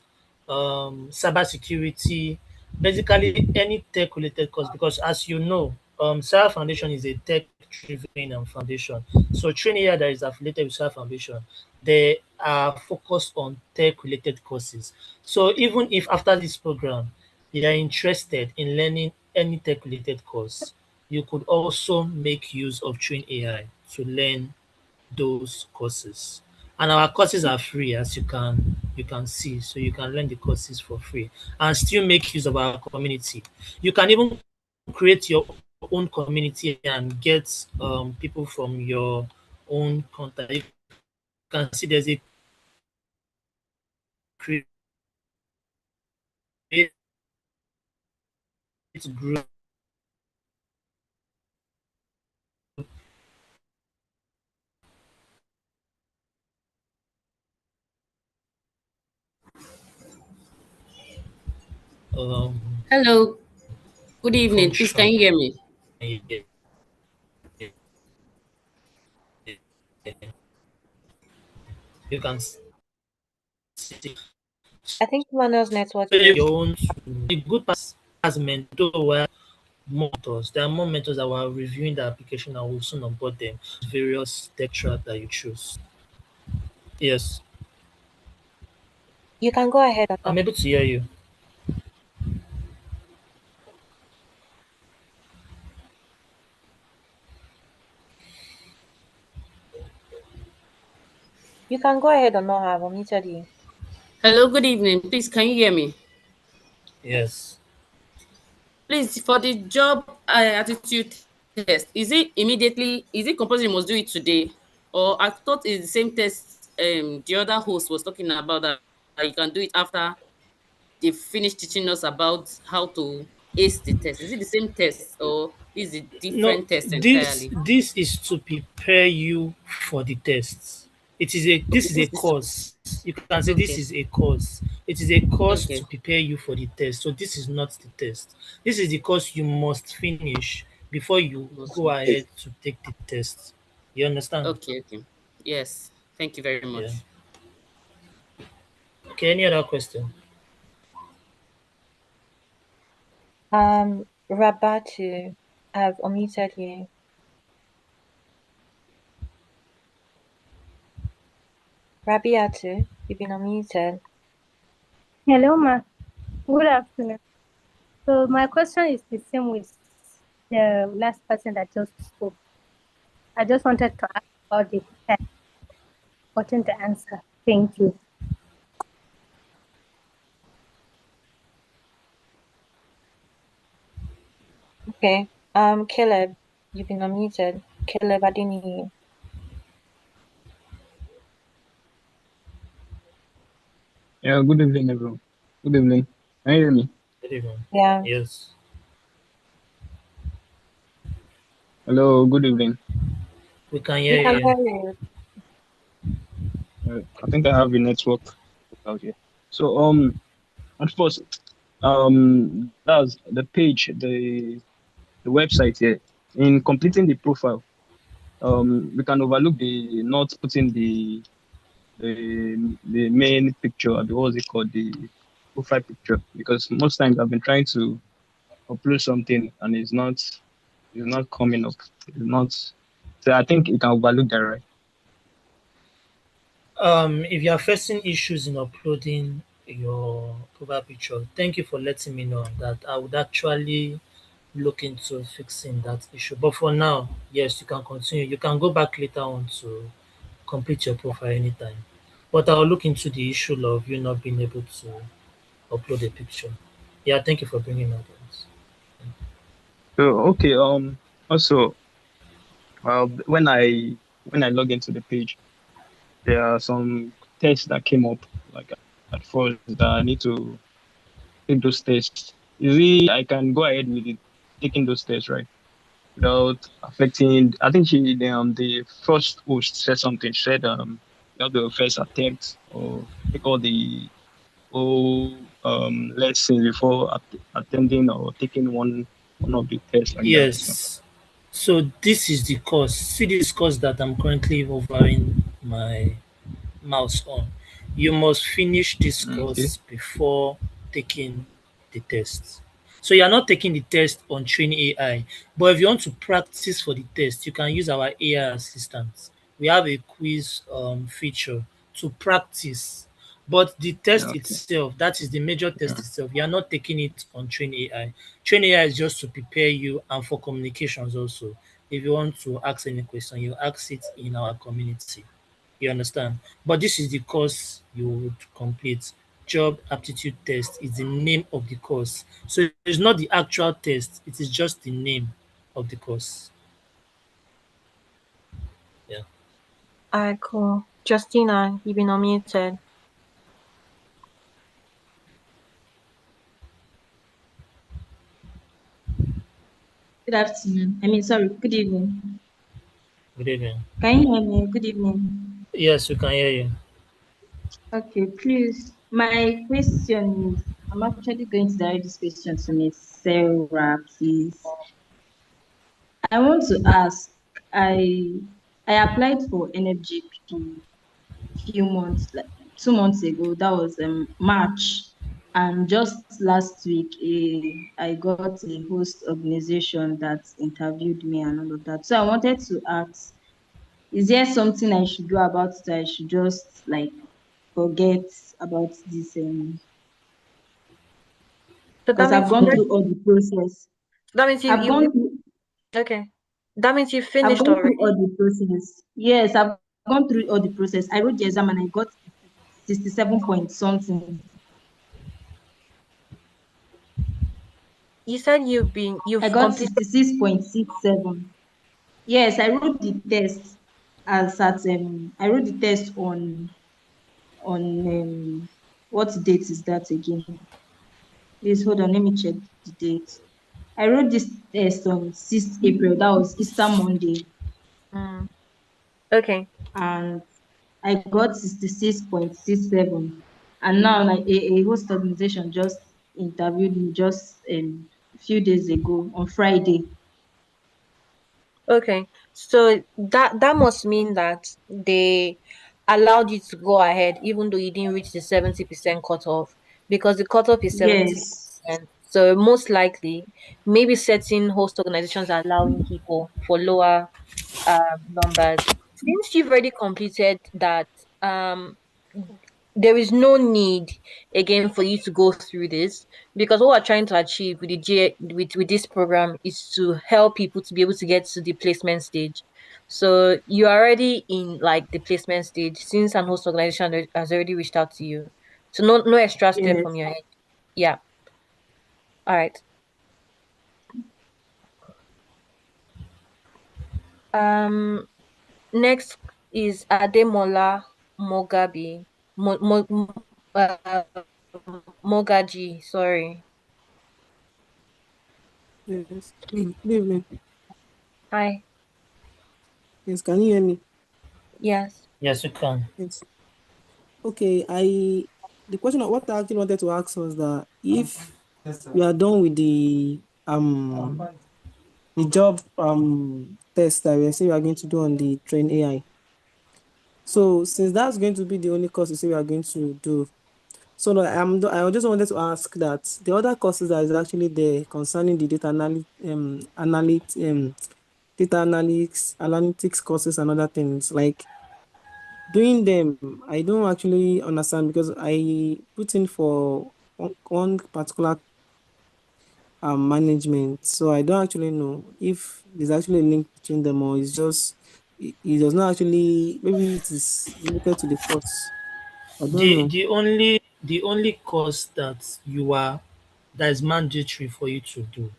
cybersecurity, basically any tech related course. Because as you know, Sara Foundation is a tech driven foundation. So training here that is affiliated with Sara Foundation, they are focused on tech related courses. So even if after this program you are interested in learning any tech related course, you could also make use of Train AI to learn those courses. And our courses are free, as you can see, so you can learn the courses for free and still make use of our community. You can even create your own community and get people from your own contact. You can see there's a create group. Hello, good evening. Please, can Function. you hear me? You can see I think Manuel's network your is. own. The good part as mentor where more mentors. There are more mentors that were reviewing the application and will soon onboard them. Various tech track that you choose. Yes, You can go ahead and I'm talk. able to hear you. You can go ahead and not have unmuted you. Hello, good evening. Please, can you hear me? Yes. Please, for the job attitude test, is it compulsory you must do it today? Or I thought it's the same test the other host was talking about that you can do it after they finish teaching us about how to ace the test. Is it the same test or is it No, different test this entirely? this is to prepare you for the tests. It is a Okay, this is a this is course. You can say this okay. is a course. It is a course to Okay. prepare you for the test. So this is not the test. This is the course you must finish before you go ahead to take the test. You understand? Okay, okay. Yes. Thank you very Yeah. much. Okay, any other question? Rabatu, I've unmuted you. Rabiatu, you've been unmuted. Hello, ma. Good afternoon. So my question is the same with the last person that just spoke. I just wanted to ask about the test, gotten the answer. Thank you. Okay. Caleb, you've been unmuted. Caleb, I didn't hear you. Yeah, good evening, everyone. Good evening. Can you hear me? Good evening. Yeah. Yes. Hello, good evening. We can We hear can you. hear you. I think I have a network out here. So, at first, that's the page, the website here. In completing the profile, we can overlook the not putting the main picture, or the what's it called, the profile picture, because most times I've been trying to upload something and it's not coming up. It's not. So I think you can overlook that, right? If you are facing issues in uploading your profile picture, thank you for letting me know that. I would actually look into fixing that issue. But for now, yes, you can continue. You can go back later on to complete your profile anytime. But I'll look into the issue of you not being able to upload a picture. Yeah, thank you for bringing that up. So okay. Also, when I log into the page, there are some tests that came up like at first that I need to take those tests. Is it I can go ahead with it, taking those tests, right? Without affecting. I think the first host said something. She said you have the first attempt or take all the lessons before attending or taking one of the tests like that. So, Yes. So this is the course. See this course that I'm currently offering my mouse on. You must finish this Okay. course before taking the test. So you are not taking the test on Train AI, but if you want to practice for the test, you can use our AI assistant. We have a quiz feature to practice. But the test Okay. itself, that is the major test itself, you are not taking it on Train AI. Train AI is just to prepare you and for communications also. If you want to ask any question, you ask it in our community. You understand? But this is the course you would complete. Job aptitude test is the name of the course. So it's not the actual test, it is just the name of the course. Yeah. All right, cool. Justina, you've been unmuted. Good afternoon. Sorry, good evening. Good evening. Can you hear me? Good evening. Yes, we can hear you. Okay, please. My question is, I'm actually going to direct this question to Miss Sarah, please. I want to ask, I applied for NFGP few months, like 2 months ago. That was March. And just last week, I got a host organization that interviewed me and all of that. So I wanted to ask, is there something I should do about it? I should just like forget about this So that because I've means gone through all the process. that means I've gone through okay. That means you I've finished gone through all already. the process. Yes, I've gone through all the process. I wrote the exam and I got 67 point something. You said I you've got completed. 66.67. Yes, I wrote the test as at I wrote the test on what date is that again? Please hold on, let me check the date. I wrote this test on 6th April. That was Easter Monday. Okay. And I got 66.67. And now like a host organization just interviewed me just a few days ago on Friday. Okay. So that must mean that they allowed you to go ahead even though you didn't reach the 70% cutoff because the cutoff is Yes. 70%. So most likely, maybe certain host organizations are allowing people for lower numbers. Since you've already completed that, there is no need again for you to go through this because what we're trying to achieve with with this program is to help people to be able to get to the placement stage. So you're already in like the placement stage since an host organization has already reached out to you. So no extra step from Yes. your end. Yeah. All right. Um Next is Ademola Mogabi. Uh, Mogaji, sorry. Yes. Good evening. Hi. Yes, can you hear me? Yes. Yes, you can. Yes. Okay, the question of what I actually wanted to ask was that if we are done with the job test that we are saying we are going to do on the train AI. So since that's going to be the only course you say we are going to do, so no, I just wanted to ask that the other courses that is actually there concerning the data analytics courses and other things like doing them, I don't actually understand because I put in for one particular management, so I don't actually know if there's actually a link between them or it's just it does not actually, maybe it is related to the course. I don't The know. the only course that is mandatory for you to do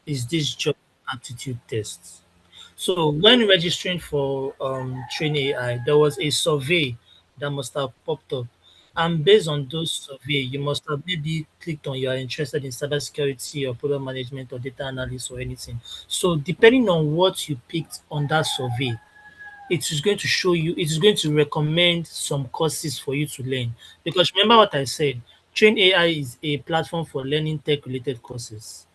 is this job aptitude test. So when registering for Train AI, there was a survey that must have popped up. And based on those survey, you must have maybe clicked on you are interested in cybersecurity or product management or data analysis or anything. So depending on what you picked on that survey, it is going to show you, it is going to recommend some courses for you to learn. Because remember what I said, Train AI is a platform for learning tech related courses.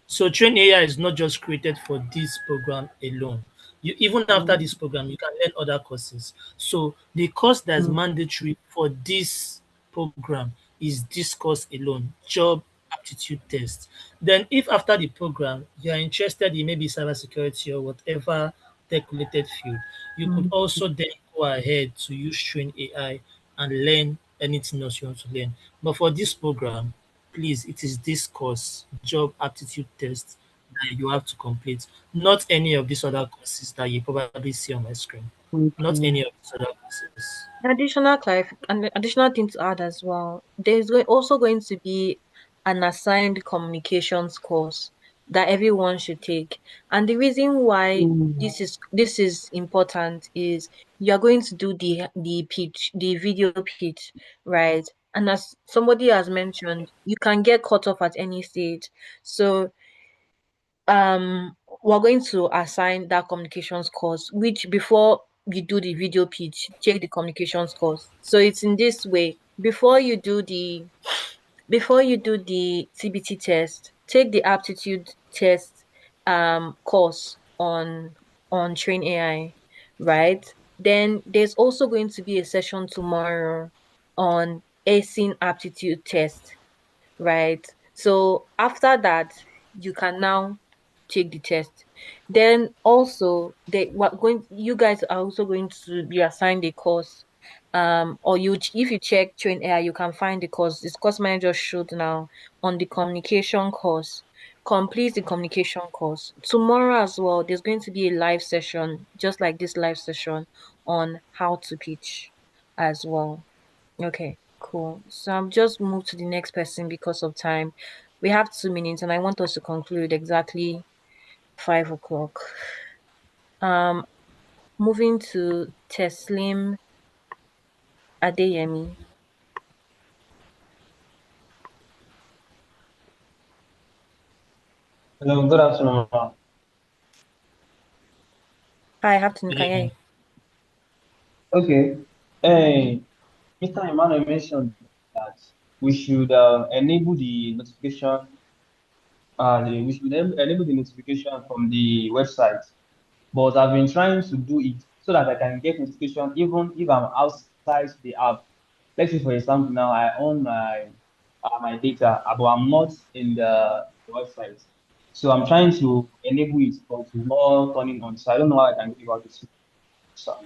So Train AI is not just created for this program alone. You even after this program, you can learn other courses. So the course that's mandatory for this program is this course alone, job aptitude test. Then if after the program you're interested in maybe cybersecurity or whatever tech related field, you could also then go ahead to use Train AI and learn anything else you want to learn. But for this program, please, it is this course, job aptitude test, that you have to complete, not any of these other courses that you probably see on my screen. Not Okay. any of these other courses. An additional thing to add as well. Also going to be an assigned communications course that everyone should take. And the reason why this is important is you're going to do the video pitch, right? And as somebody has mentioned, you can get cut off at any stage. So we're going to assign that communications course, which before you do the video pitch, check the communications course. So it's in this way. Before you do the CBT test, take the aptitude test course on Train AI, right? Then there's also going to be a session tomorrow on acing aptitude test, right? So after that, you can now take the test. Then also you guys are also going to be assigned a course. Or if you check Train AI, you can find the course. This course manager showed now on the communication course. Complete the communication course. Tomorrow as well, there's going to be a live session, just like this live session, on how to pitch as well. Okay, cool. So I'll just move to the next person because of time. We have 2 minutes and I want us to conclude exactly 5 o'clock. Um, Moving to Teslim Adeyemi. Hello, good afternoon, ma'am. Hi, afternoon. Good Can you hear evening. you? Okay. Hey, Mr. Emmanuel mentioned that we should enable the notification, we should enable the notification from the website. But I've been trying to do it so that I can get notification even if I'm outside the app. Let's say, for example, now I own my data, but I'm not in the website. So I'm trying to enable it, but it's not turning on. So I don't know how I can go about this. So,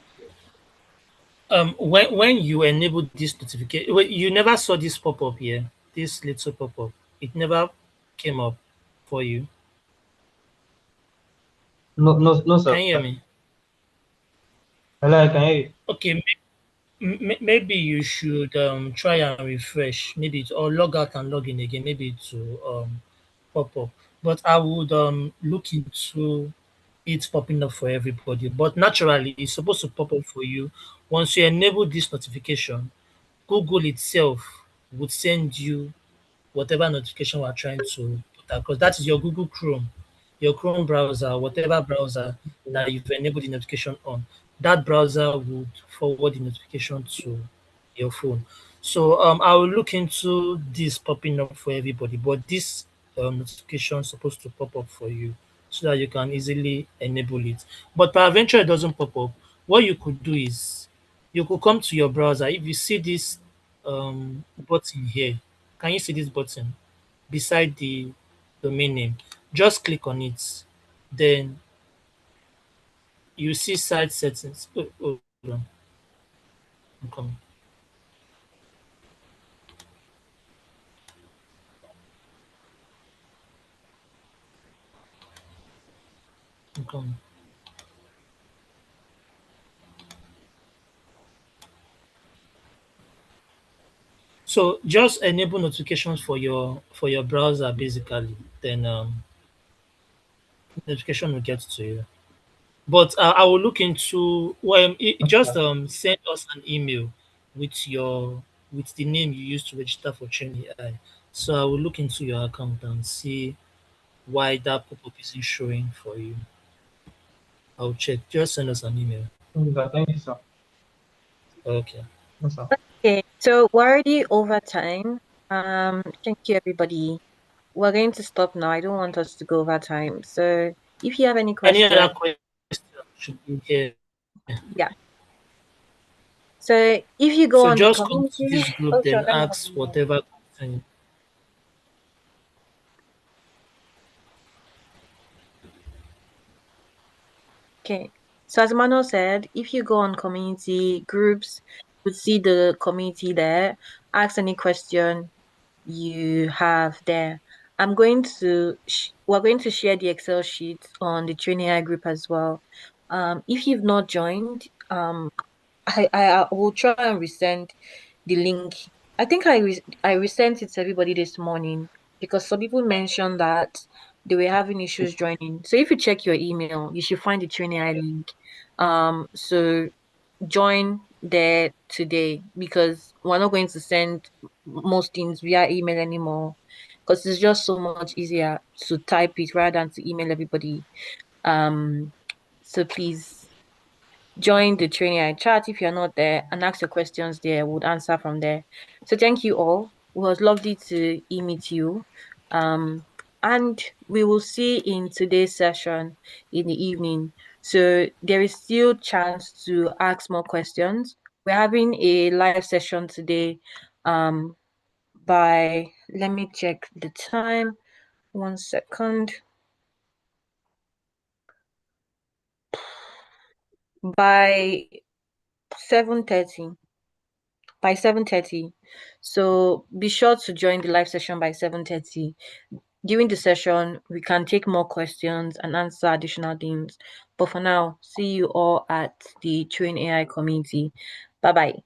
When you enable this notification, wait, you never saw this pop up here. This little pop up. It never came up for you. no, no, no, Can sir. you hear me? Hello, I can hear you. Okay, maybe you should try and refresh, maybe or log out and log in again, maybe to pop up. But I would look into it popping up for everybody. But naturally, it's supposed to pop up for you once you enable this notification. Google itself would send you whatever notification we're trying to put across. That is your Google Chrome, your Chrome browser, whatever browser that you've enabled the notification on. That browser would forward the notification to your phone. So I will look into this popping up for everybody, but this notification is supposed to pop up for you so that you can easily enable it. But peradventure it doesn't pop up, what you could do is you could come to your browser. If you see this button here, can you see this button beside the domain name? Just click on it. Then you see site settings. Hold on. I'm coming. I'm coming. So just enable notifications for your browser basically. Then notification will get to you. But I will look into just send us an email with your with the name you used to register for Train AI. So I will look into your account and see why that pop-up isn't showing for you. I'll check. Just send us an email. Thank you, sir. Okay. Yes, sir. Okay, so we're already over time. Thank you everybody. We're going to stop now. I don't want us to go over time. So if you have any Any questions, other questions? should be here. Yeah. So if you go So on the just come to community, this group, oh sure, then let me help ask you know. whatever question. Okay. So as Manuel said, if you go on community groups, you see the community there. Ask any question you have there. We're going to share the Excel sheet on the training AI group as well. If you've not joined, I will try and resend the link. I think I resent it to everybody this morning because some people mentioned that they were having issues joining. So if you check your email, you should find the training I link. So join there today because we're not going to send most things via email anymore because it's just so much easier to type it rather than to email everybody. So please join the training and chat if you're not there and ask your questions there. We'll answer from there. So thank you all. It was lovely to meet you. And we will see in today's session in the evening. So there is still chance to ask more questions. We're having a live session today by let me check the time. 1 second. By 7:30. By 7:30. So be sure to join the live session by 7:30. During the session, we can take more questions and answer additional things. But for now, see you all at the Train AI community. Bye bye.